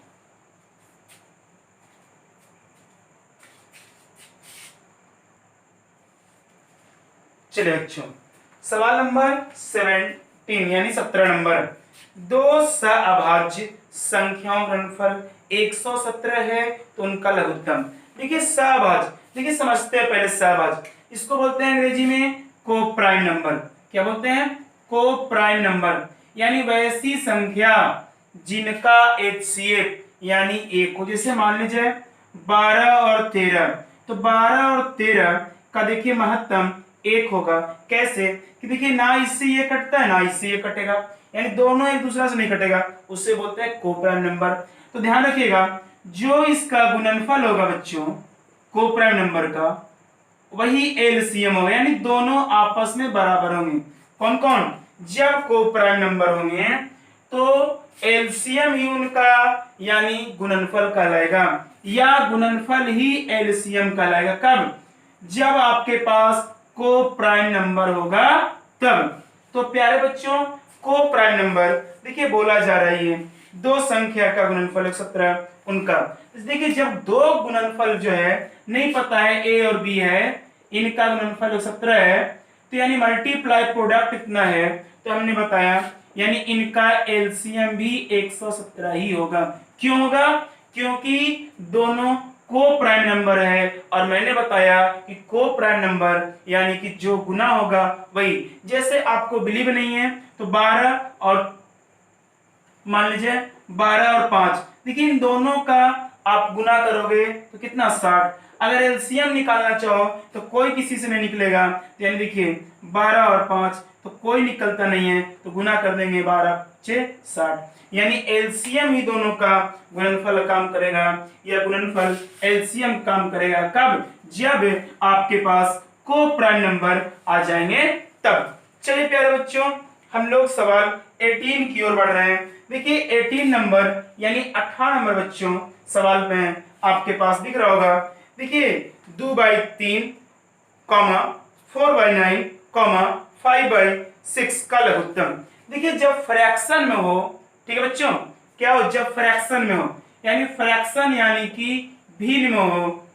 चलिए बच्चों सवाल नंबर 17 यानी 17 नंबर, दो सहअभाज्य संख्याओं का गुणनफल 117 है तो उनका लघुत्तम। देखिए सहअभाज्य, देखिए समझते हैं पहले सहअभाज्य, इसको बोलते हैं अंग्रेजी में को प्राइम नंबर। क्या बोलते हैं? को प्राइम नंबर, यानी वैसी संख्या जिनका HCF यानी 1 हो। जैसे मान लीजिए 12 और 13, तो 12 और 13 का देखिए महत्तम 1 होगा। कैसे कि देखिए ना इससे ये कटता है ना इससे ये कटेगा, यानी दोनों एक दूसरे से नहीं कटेगा, उससे बोलते हैं को प्राइम नंबर। तो ध्यान रखिएगा जो इसका गुणनफल होगा बच्चों को प्राइम नंबर का, वही एलसीएम होगा, यानी दोनों आपस में बराबर होंगे। कौन कौन? जब को प्राइम नंबर होंगे तो एलसीएम ही उनका यानी गुणनफल कहलाएगा, या गुणनफल ही एलसीएम कहलाएगा। कब? जब आपके पास को प्राइम नंबर होगा तब। तो प्यारे बच्चों को प्राइम नंबर देखिए बोला जा रही है दो संख्या का गुणनफल 117 उनका। देखिए जब दो गुणनफल जो है नहीं पता है ए और बी है, इनका गुणनफल 117 है, तो यानी मल्टीप्लाई प्रोडक्ट कितना है, तो हमने बताया यानी इनका एलसीएम भी 117 ही होगा। क्यों होगा? क्योंकि दोनों को प्राइम नंबर है, और मैंने बताया कि को प्राइम नंबर यानी कि जो गुना होगा वही। जैसे आपको बिलीव नहीं है तो 12 और मान लीजिए 12 और 5, देखिए इन दोनों का आप गुना करोगे तो कितना 60। अगर एलसीएम निकालना चाहो तो कोई किसी से नहीं निकलेगा, तो यानी देखिए 12 और 5 तो कोई निकलता नहीं है, तो गुना कर देंगे 12 6 60, यानी एलसीएम ही दोनों का गुणनफल काम करेगा, या गुणनफल एलसीएम काम करेगा। कब? जब आपके पास को प्राइम नंबर आ जाएंगे तब। चलिए प्यारे बच्चों हम लोग सवाल 18 की ओर बढ़ रहे हैं। देखिए 18 नंबर यानी 18 नंबर बच्चों सवाल में आपके पास दिख रहा होगा। देखिए 2/3, 4/9, 5/6 का लघुत्तम। देखिए जब फ्रैक्शन में हो, ठीक है बच्चों, क्या हो? जब फ्रैक्शन में हो, यानी फ्रैक्शन यानी कि भिन्न में हो,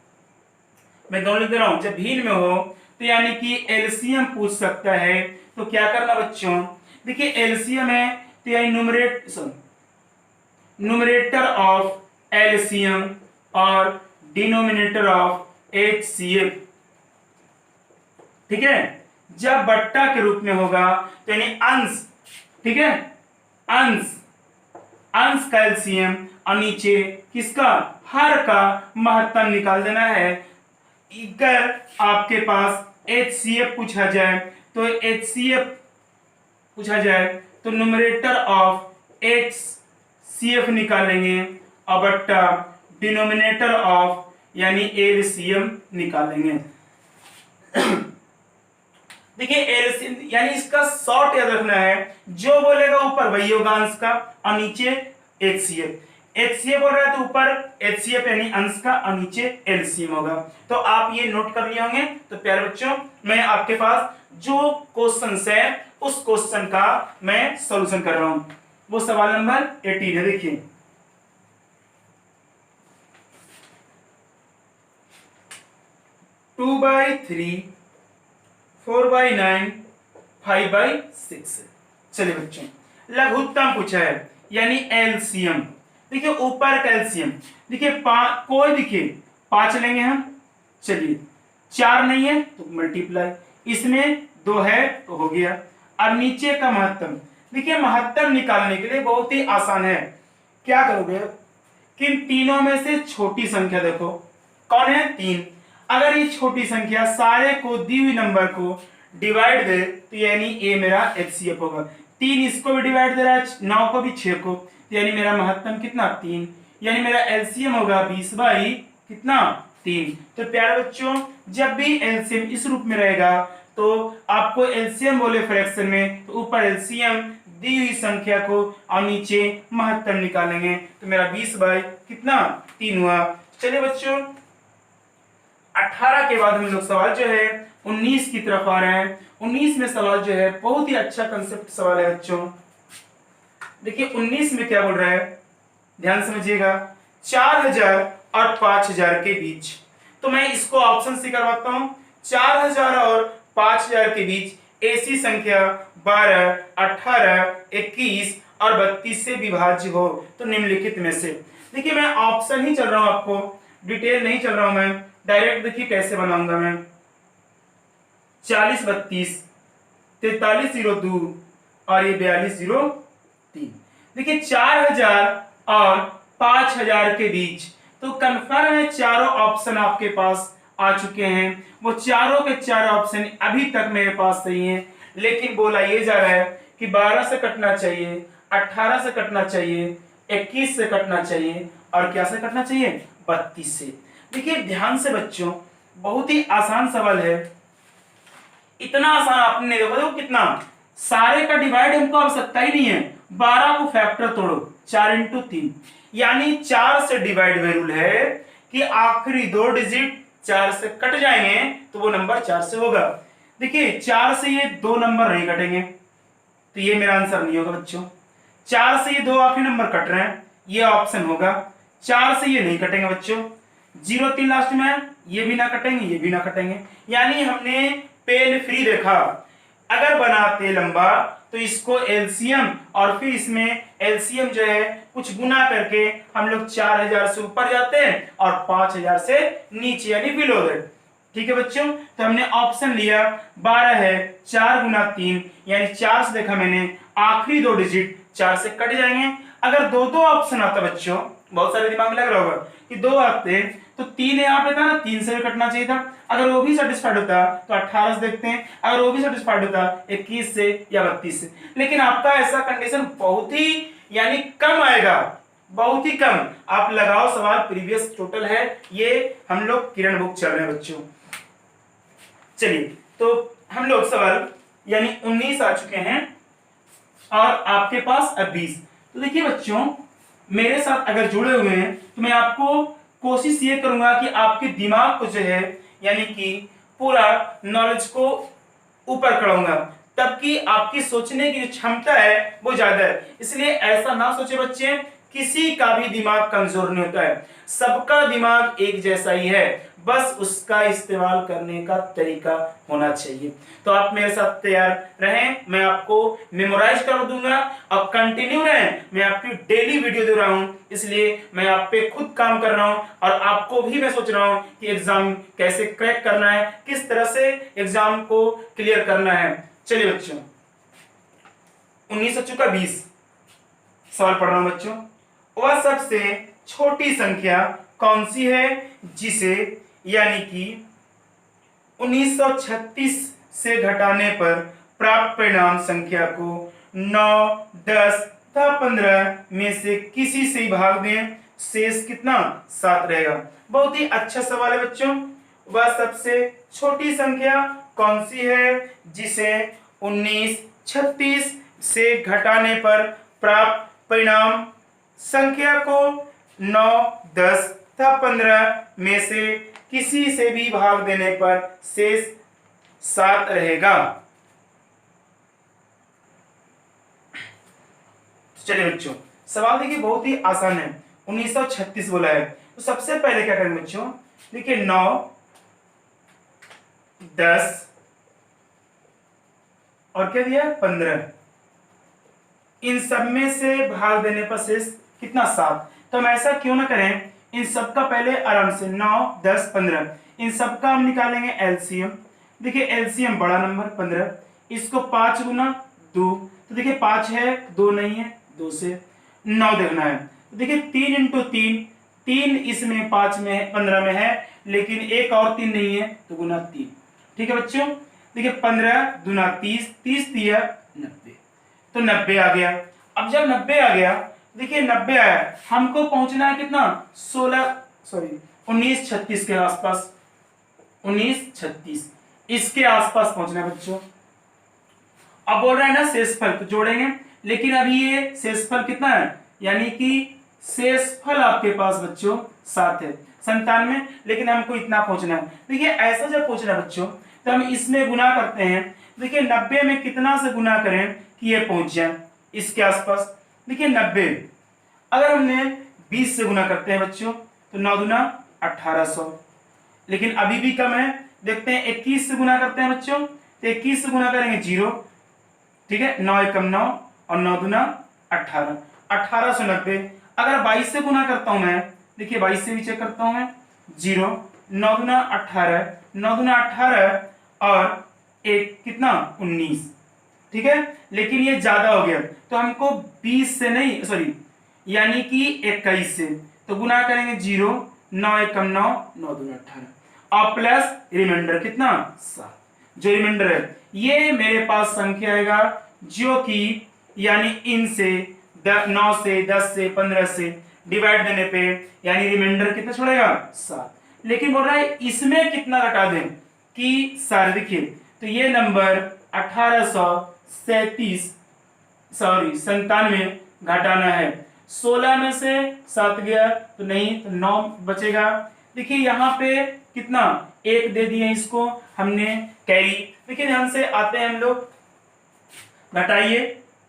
मैं दोनों लिख दे रहा हूं, जब भिन्न में हो तो यानी कि एलसीएम पूछ सकता है। तो क्या करना बच्चों? देखिए एलसीएम है तो यानी न्यूमरेटर ऑफ एलसीएम और डिनोमिनेटर ऑफ एचसीएफ, ठीक है। जब बट्टा के रूप में होगा तो यानी अंश, ठीक है, अंश का एलसीएम और नीचे किसका? हर का महत्तम निकाल देना है। अगर आपके पास एचसीएफ पूछा जाए तो एचसीएफ पूछा जाए तो न्यूमरेटर ऑफ एचसीएफ निकालेंगे और बट्टा डिनोमिनेटर ऑफ यानी एलसीएम निकालेंगे। देखिए एलसीएम यानी इसका शॉर्ट याद रखना है, जो बोलेगा ऊपर वही होगा अंश का और नीचे एचसीएफ। एचसीएफ बोल रहा है तो ऊपर एचसीएफ यानी अंश का और नीचे एलसीएम होगा। तो आप ये नोट कर लिए होंगे। तो प्यारे बच्चों मैं आपके पास जो क्वेश्चन है उस क्वेश्चन का मैं सॉल्यूशन कर रहा हूं, वो सवाल नंबर 18 है। देखिए 2/3, 4/9, 5/6। चलिए बच्चों लघुत्तम पूछा है यानी एलसीएम। देखिए ऊपर का एलसीएम देखिए कोई देखिए 5 लेंगे हम, चलिए 4 नहीं है तो मल्टीप्लाई, इसमें 2 है तो हो गया। और नीचे का महत्तम, देखिए महत्तम निकालने के लिए बहुत ही आसान है। क्या करोगे कि इन तीनों में से छोटी संख्या देखो कौन है? 3। अगर ये छोटी संख्या सारे को दी हुई नंबर को डिवाइड दे तो यानी ए मेरा एचसीएफ होगा। 3 इसको भी डिवाइड दे रहा है, 9 को भी 6 को, तो यानी मेरा महत्तम कितना? 3, यानी मेरा एलसीएम होगा 20 बाई कितना? 3। तो प्यारे बच्चों, जब भी एलसीएम इस रूप में रहेगा तो आपको एलसीएम बोले फ्रैक्शन में, तो ऊपर एलसीएम दी हुई संख्या को और नीचे महत्तम निकालेंगे। तो मेरा 20 बाई कितना 3 हुआ। चलिए बच्चों, 18 के बाद हम लोग सवाल जो है 19 की तरफ आ रहे हैं। 19 में सवाल जो है बहुत ही अच्छा कंसेप्ट सवाल है बच्चों। देखिए 19 में क्या बोल रहा है, ध्यान समझिएगा। 4000 और 5000 के बीच, तो मैं इसको ऑप्शन से करवाता हूं। 4000 और 5000 के बीच ऐसी संख्या 12, 18, 21 और 32 से विभाज्य हो तो निम्नलिखित में से। देखिए मैं ऑप्शन ही चल रहा हूं, आपको डिटेल नहीं चल रहा हूं मैं, डायरेक्ट देखिए कैसे बनाऊंगा मैं। 40 32, 43 02 और ये 42 03। देखिए 4000 और 5000 के बीच, तो कंफर्म है चारों ऑप्शन आपके पास आ चुके हैं। वो चारों के चार ऑप्शन अभी तक मेरे पास सही हैं, लेकिन बोला ये जा रहा है कि 12 से कटना चाहिए, 18 से कटना चाहिए, 21 से कटना चाहिए और क्या से कटना चाहिए, 32 से। देखिए ध्यान से बच्चों, बहुत ही आसान सवाल है। इतना आसान आपने नहीं देखा, देखो कितना, सारे का डिवाइड हमको आवश्यकता ही नहीं है। 12 को फैक्टर तोड़ो, 4 इंटू 3, यानी 4 से डिवाइड बाय रूल है कि आखिरी 2 डिजिट 4 से कट जाएंगे तो वो नंबर 4 से होगा। देखिए 4 से ये 2 नंबर नहीं कटेंगे, तो ये मेरा आंसर नहीं होगा बच्चों। 4 से ये 2 आखिरी नंबर कट रहे हैं, ये ऑप्शन होगा। 4 से ये नहीं कटेंगे बच्चों, 0 3 लास्ट में है, ये भी ना कटेंगे, ये भी ना कटेंगे। यानी हमने पेन फ्री देखा। अगर बनाते लंबा तो इसको एलसीएम और फिर इसमें एलसीएम जो है कुछ गुना करके हम लोग 4000 से ऊपर जाते हैं और 5000 से नीचे यानी बिलो दैट। ठीक है बच्चों, तो हमने ऑप्शन लिया 12 है, 4 गुना 3 यानी 4 से देखा मैंने, आखिरी 2 डिजिट 4 से कट जाएंगे। अगर 2 ऑप्शन आता बच्चों, बहुत सारे दिमाग में लग रहा होगा कि 2 आते तो 3 यहाँ पे था ना, 3 से भी कटना चाहिए था। अगर वो भी सेटिस्फाइड होता तो 18 से देखते हैं, अगर वो भी सेटिस्फाइड होता 21 से या 32 से। लेकिन आपका ऐसा कंडीशन बहुत ही यानी कम आएगा, बहुत ही कम। आप लगाओ सवाल, प्रीवियस टोटल है ये, हम लोग किरण बुक चल रहे हैं बच्चों। चलिए तो हम लोग सवाल यानी 19 आ चुके हैं और आपके पास अब 20। तो देखिए बच्चों, मेरे साथ अगर जुड़े हुए हैं तो मैं आपको कोशिश ये करूंगा कि आपके दिमाग को जो है यानी कि पूरा नॉलेज को ऊपर कराऊंगा, तब कि आपकी सोचने की जो क्षमता है वो ज्यादा है। इसलिए ऐसा ना सोचे बच्चे, किसी का भी दिमाग कमजोर नहीं होता है, सबका दिमाग एक जैसा ही है, बस उसका इस्तेमाल करने का तरीका होना चाहिए। तो आप मेरे साथ तैयार रहें, मैं आपको मेमोराइज कर दूंगा और कंटिन्यू रहें। मैं आपकी डेली वीडियो दे रहा हूं, इसलिए मैं आप पे खुद काम कर रहा हूं और आपको भी मैं सोच रहा हूं कि एग्जाम कैसे क्रैक करना है, किस तरह से एग्जाम को क्लियर करना है। चलिए बच्चों, 19 चुका 20 सवाल पढ़ रहा हूं बच्चों। वह सबसे छोटी संख्या कौन सी है जिसे यानी कि 1936 से घटाने पर प्राप्त परिणाम संख्या को 9, 10 तथा 15 में से किसी से भाग दें, शेष कितना 7 रहेगा। बहुत ही अच्छा सवाल है बच्चों। वह सबसे छोटी संख्या कौन सी है जिसे 1936 से घटाने पर प्राप्त परिणाम संख्या को 9, 10 तथा 15 में से किसी से भी भाग देने पर शेष 7 रहेगा। चलिए बच्चों, सवाल देखिए बहुत ही आसान है। 1936 बोला है, तो सबसे पहले क्या करेंगे बच्चों, देखिए 9, 10 और क्या दिया 15, इन सब में से भाग देने पर शेष कितना 7। तो हम ऐसा क्यों ना करें, इन सब का पहले आराम से 9, 10, 15 इन सब का हम निकालेंगे एलसीएम। देखिए एलसीएम बड़ा नंबर 15, इसको 5 गुना 2, तो देखिए 5 है 2 नहीं है, 2 से 9 देखना है। तो देखिए 3 इंटू 3, 3 इसमें 5 में 15 में है, लेकिन एक और 3 नहीं है तो गुना 3। ठीक है बच्चों, देखिए 15 दूना 30, 30 दिया 90, तो 90 आ गया। अब जब 90 आ गया, देखिए 90 आया, हमको पहुंचना है कितना 16 1936 के आसपास, 1936 इसके आसपास पहुंचना है बच्चों। अब बोल रहा है ना शेषफल, तो जोड़ेंगे, लेकिन अभी ये शेषफल कितना है, यानी कि शेषफल आपके पास बच्चों 7 है, 97, लेकिन हमको इतना पहुंचना है। देखिए ऐसा जब पूछ रहा है बच्चों, तो हम इसमें गुना करते हैं। देखिए 90 में कितना से गुना करें कि ये पहुंच जाए इसके आसपास। देखिए 90 अगर हमने 20 से गुना करते हैं बच्चों, तो 9 दूना 1800, लेकिन अभी भी कम है। देखते हैं 21 से गुना करते हैं बच्चों, तो 21 से गुना करेंगे 0, ठीक है, 9 एकम 9 और 9 दूना 18, 1890। अगर 22 से गुना करता हूं मैं, देखिए 22 से भी चेक करता हूं मैं, 0, 9 दूना 18, 9 दूना 18 और एक कितना 19, ठीक है, लेकिन ये ज्यादा हो गया, तो हमको 20 से नहीं, सॉरी यानी कि 21 से, तो गुना करेंगे 0, 9 एकम 9, 9 दूना 18 और प्लस रिमाइंडर कितना 7। जो रिमाइंडर है ये मेरे पास संख्या आएगा जो कि यानी इन से 9 से 10 से 15 से डिवाइड देने पे यानी रिमाइंडर कितना छोड़ेगा 7। लेकिन बोल रहा है इसमें कितना घटा दें कि सारे, देखिए तो ये नंबर 97 घटाना है। 16 में से 7 गया तो नहीं, तो 9 बचेगा। देखिए यहाँ पे कितना 1 दे दिए इसको हमने कैरी। देखिए ध्यान से आते हैं हम लोग, घटाइए,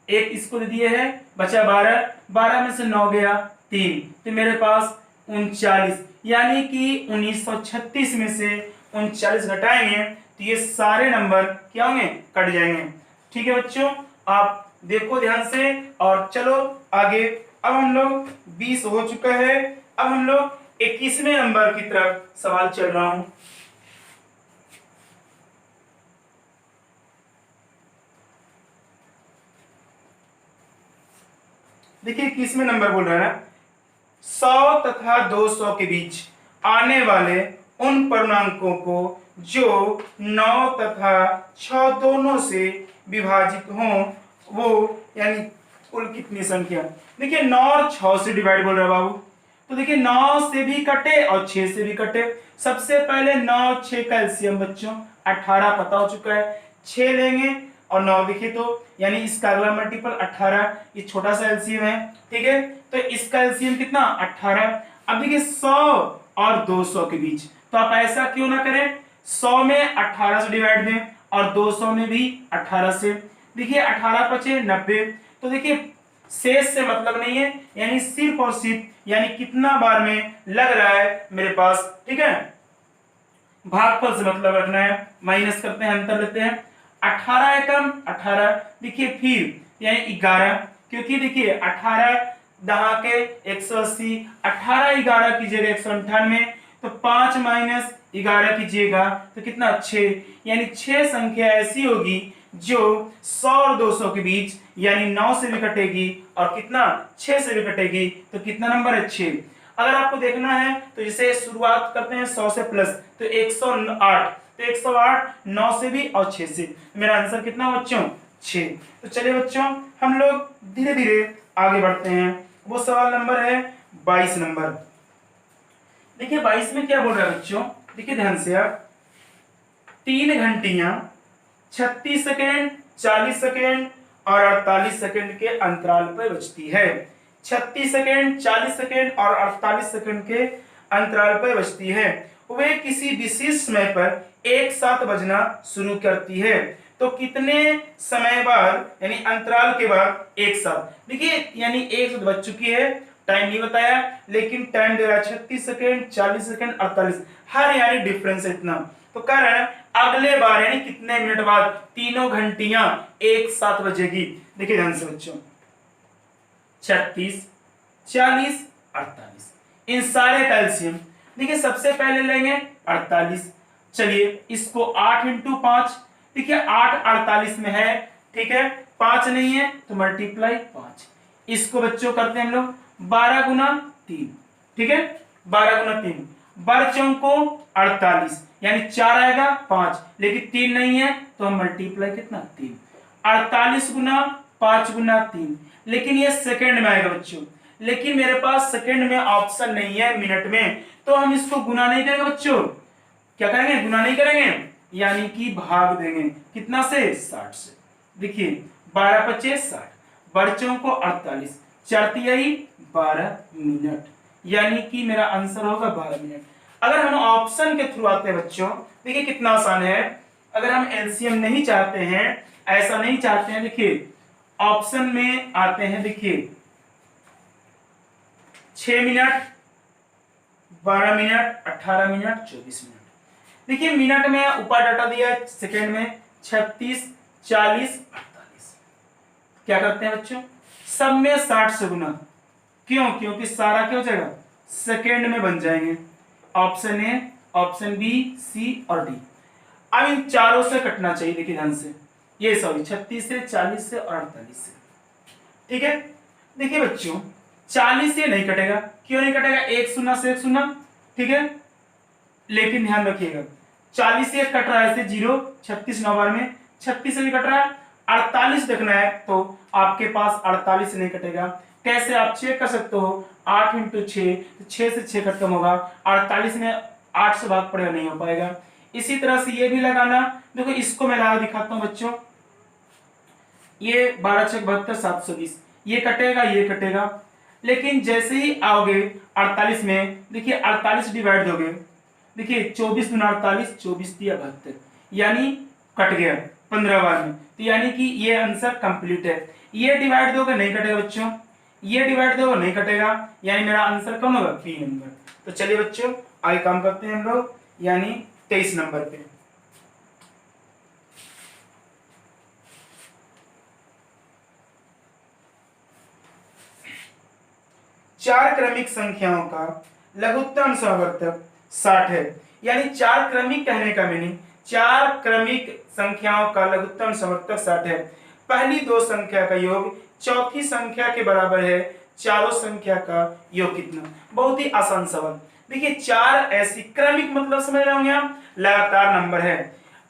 1 इसको दे दिए है, बचा 12, 12 में से 9 गया 3, तो मेरे पास 39, यानी कि 1936 में से 39 घटाएंगे तो ये सारे नंबर क्या होंगे, कट जाएंगे। ठीक है बच्चों, आप देखो ध्यान से और चलो आगे। अब हम लोग 20 हो चुका है, अब हम लोग 21वें नंबर की तरफ सवाल चल रहा हूं। देखिए 21वें नंबर बोल रहा है 100 तथा 200 के बीच आने वाले उन पूर्णांकों को जो 9 तथा 6 दोनों से विभाजित हों, वो यानी कुल कितनी संख्या। देखिए 9 और 6 से डिवाइड बोल रहा है बाबू, तो देखिए 9 से भी कटे और 6 से भी कटे। सबसे पहले 9 6 का एलसीएम बच्चों 18 पता हो चुका है, 6 लेंगे और 9 देखिए तो यानी इसका अगला मल्टीपल 18, ये छोटा सा एलसीएम है, ठीक है, तो इसका एलसीएम कितना 18। अब देखिए 100 और 200 के बीच, तो आप ऐसा क्यों ना करें, 100 में 18 से डिवाइड दें और 200 में भी 18 से। देखिए 18 बचे 90, तो देखिए शेष से मतलब नहीं है, यानी सिर्फ और सिर्फ यानी कितना बार में लग रहा है मेरे पास, ठीक है, भागफल से मतलब रखना है। माइनस करते हैं, अंतर लेते हैं, 18 एकम 18, देखिए फिर यानी 11, क्योंकि देखिए 18 दहा के 180, 18 11 कीजिएगा 198, तो 5 माइनस 11 कीजिएगा तो कितना 6, यानी 6 संख्या ऐसी होगी जो 100 और 200 के बीच यानी 9 से भी कटेगी और कितना 6 से भी कटेगी, तो कितना नंबर है 6। अगर आपको देखना है तो जैसे शुरुआत करते हैं 100 से प्लस, तो 108, तो 108 9 से भी और 6 से, मेरा आंसर कितना बच्चों 6। तो चलिए बच्चों हम लोग धीरे धीरे आगे बढ़ते हैं। वो सवाल नंबर है 22 नंबर। देखिए 22 में क्या बोल रहा है बच्चों, देखिए ध्यान से आप, 3 घंटियां 36 सेकेंड 40 सेकेंड और 48 सेकेंड के अंतराल पर बजती है। 36 सेकेंड 40 सेकेंड और 48 सेकेंड के अंतराल पर बजती है। वे किसी विशेष समय पर एक साथ बजना शुरू करती है, तो कितने समय बाद यानी अंतराल के बाद एक साथ। देखिए यानी एक साथ बज चुकी है, टाइम नहीं बताया लेकिन टाइम दे रहा है 36 सेकेंड 40 सेकेंड 48, हर यानी डिफरेंस है इतना, तो कह रहे हैं अगले बार यानी कितने मिनट बाद तीनों घंटियां एक साथ बजेगी। देखिए ध्यान से बच्चों, 36 40 48 इन सारे का एलसीएम, देखिए सबसे पहले लेंगे 48, चलिए इसको 8 इंटू 5, देखिए 8 48 में है, ठीक है, 5 नहीं है तो मल्टीप्लाई 5, इसको बच्चों करते हैं हम लोग 12 गुना 3, ठीक है, 12 गुना 3, बच्चों को 48 यानी 4 आएगा 5, लेकिन 3 नहीं है तो हम मल्टीप्लाई कितना 3, 48 गुना 5 गुना 3, लेकिन ये सेकंड में आएगा बच्चों, लेकिन मेरे पास सेकंड में ऑप्शन नहीं है मिनट में, तो हम इसको गुना नहीं करेंगे बच्चों, क्या करेंगे, गुना नहीं करेंगे, यानी कि भाग देंगे कितना से, 60 से। देखिए 12 25 60, बच्चों को 48, 4 तिहाई 12 मिनट, यानी कि मेरा आंसर होगा 12 मिनट। अगर हम ऑप्शन के थ्रू आते हैं बच्चों, देखिए कितना आसान है। अगर हम एलसीएम नहीं चाहते हैं, ऐसा नहीं चाहते हैं, देखिए ऑप्शन में आते हैं, देखिए 6 मिनट, 12 मिनट, 18 मिनट, 24 मिनट। देखिए मिनट में ऊपर डाटा दिया है, सेकेंड में 36, 40, 48। क्या करते हैं बच्चों, सब में 60 से गुना, क्यों, क्योंकि सारा क्या हो जाएगा, सेकेंड में बन जाएंगे। ऑप्शन ए, ऑप्शन बी, सी और डी। अब इन चारों से कटना चाहिए, देखिए ध्यान से, ये सॉरी 36 से, 40 से और 48 से, ठीक है। देखिए बच्चों 40 से नहीं कटेगा, क्यों नहीं कटेगा, एक शून्य से एक शून्य, ठीक है। लेकिन ध्यान रखिएगा 40 से कट रहा है ऐसे 0, 36 9 बार में 36 से भी कट रहा है। 48 देखना है तो आपके पास 48 से नहीं कटेगा। कैसे आप चेक कर सकते हो, 8 इंटू 6, 6 से 6 खत्म होगा, 48 में 8 से भाग पड़ेगा, नहीं हो पाएगा। इसी तरह से ये भी लगाना, देखो इसको मैं लगा दिखाता हूं बच्चों, ये 12 6 72 720, ये कटेगा ये कटेगा, लेकिन जैसे ही आओगे 48 में, देखिए 48 डिवाइड दोगे, देखिए 24 गुना 48, 24 दिया 72, यानी कट गया 15 बार में, तो यानी कि ये आंसर कंप्लीट है। ये डिवाइड दोगे नहीं कटेगा बच्चों, ये डिवाइड दोगे नहीं कटेगा, यानी मेरा आंसर कौन होगा, बी नंबर। तो चलिए बच्चों आगे काम करते हैं हम लोग, यानी 23 नंबर पे। चार क्रमिक संख्याओं का लघुत्तम समवर्तक 60 है, यानी चार क्रमिक कहने का मीनिंग, चार क्रमिक संख्याओं का लघुत्तम समवर्तक 60 है। पहली दो संख्या का योग चौथी संख्या के बराबर है, चारों संख्या का योग कितना। बहुत ही आसान सवाल। देखिए चार ऐसी क्रमिक मतलब समझ रहे होंगे आप, लगातार नंबर है,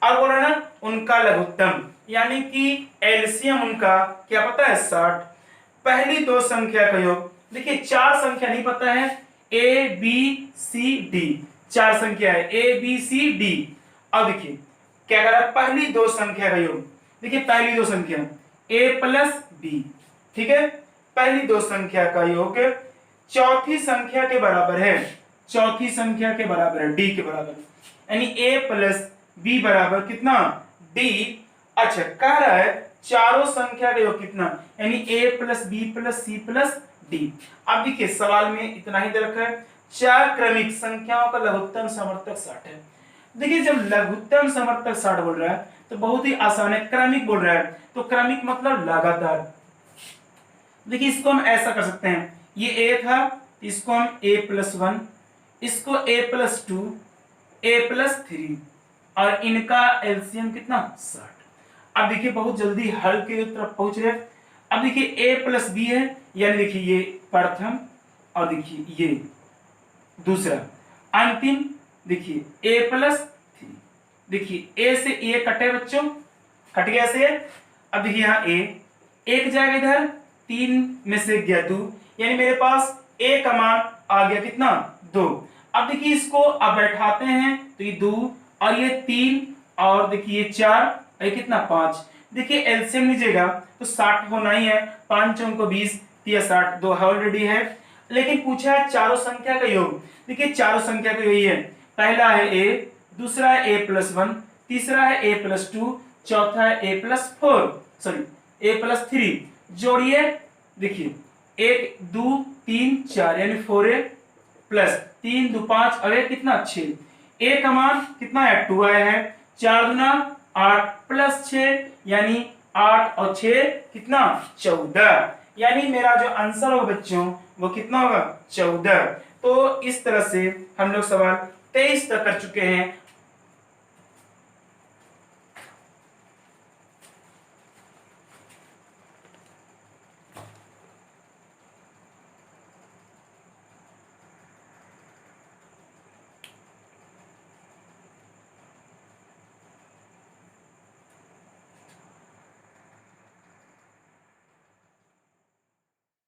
और बोल रहे ना उनका लघुत्तम, यानी कि एलसीएम उनका क्या पता है, 60। पहली दो संख्या का योग, देखिए चार संख्या नहीं पता है, ए बी सी डी, चार संख्या है ए बी सी डी। अब देखिए क्या कर रहा है, पहली दो संख्या का योग, देखिए पहली दो संख्या ए प्लस बी, ठीक है, पहली दो संख्या का योग चौथी संख्या के बराबर है, चौथी संख्या के बराबर है, डी के बराबर, यानी ए प्लस बी बराबर कितना, डी। अच्छा कह रहा है चारों संख्या का योग कितना, यानी A plus B plus C plus D. अब देखिए सवाल में इतना ही दे रखा है, चार क्रमिक संख्याओं का लघुत्तम समवर्तक 60 है। देखिए जब लघुत्तम समवर्तक 60 बोल रहा है तो बहुत ही आसान है, क्रमिक बोल रहा है तो क्रमिक मतलब लगातार। देखिए इसको हम ऐसा कर सकते हैं, ये ए था, इसको हम ए प्लस 1, इसको ए प्लस 2, ए प्लस 3, और इनका एलसीएम कितना, 60। अब देखिए बहुत जल्दी हल के तरफ पहुंच रहे। अब देखिए ए प्लस बी है, यानी देखिए ये प्रथम और देखिए ये दूसरा, अंतिम देखिए ए प्लस 3, देखिए ए से ए कटे बच्चों, कट गया से। अब देखिए यहाँ ए, एक जाएगा इधर, 3 में से गया 2, यानी मेरे पास ए का मान आ गया कितना, 2। अब देखिए इसको अब बैठाते हैं तो ये 2 और ये 3 और देखिए ये 4, ये कितना 5। देखिए एलसीएम लीजिएगा तो 60 होना ही है, 5 चौको 20, 60, 2 ऑलरेडी है। लेकिन पूछा है चारों संख्या का योग, देखिए चारों संख्या का यही है, पहला है ए, दूसरा है ए प्लस 1, तीसरा है ए प्लस 2, चौथा है ए प्लस 4, सॉरी ए प्लस 3। जोड़िए, देखिए 1 2 3 4, यानी 4a प्लस 3 2 5 और एक कितना 6। ए का मान कितना है, 2 आया है, 4 दूना 8 प्लस 6, यानी 8 और 6 कितना 14, यानी मेरा जो आंसर होगा बच्चों वो कितना होगा, 14। तो इस तरह से हम लोग सवाल 23 तक कर चुके हैं।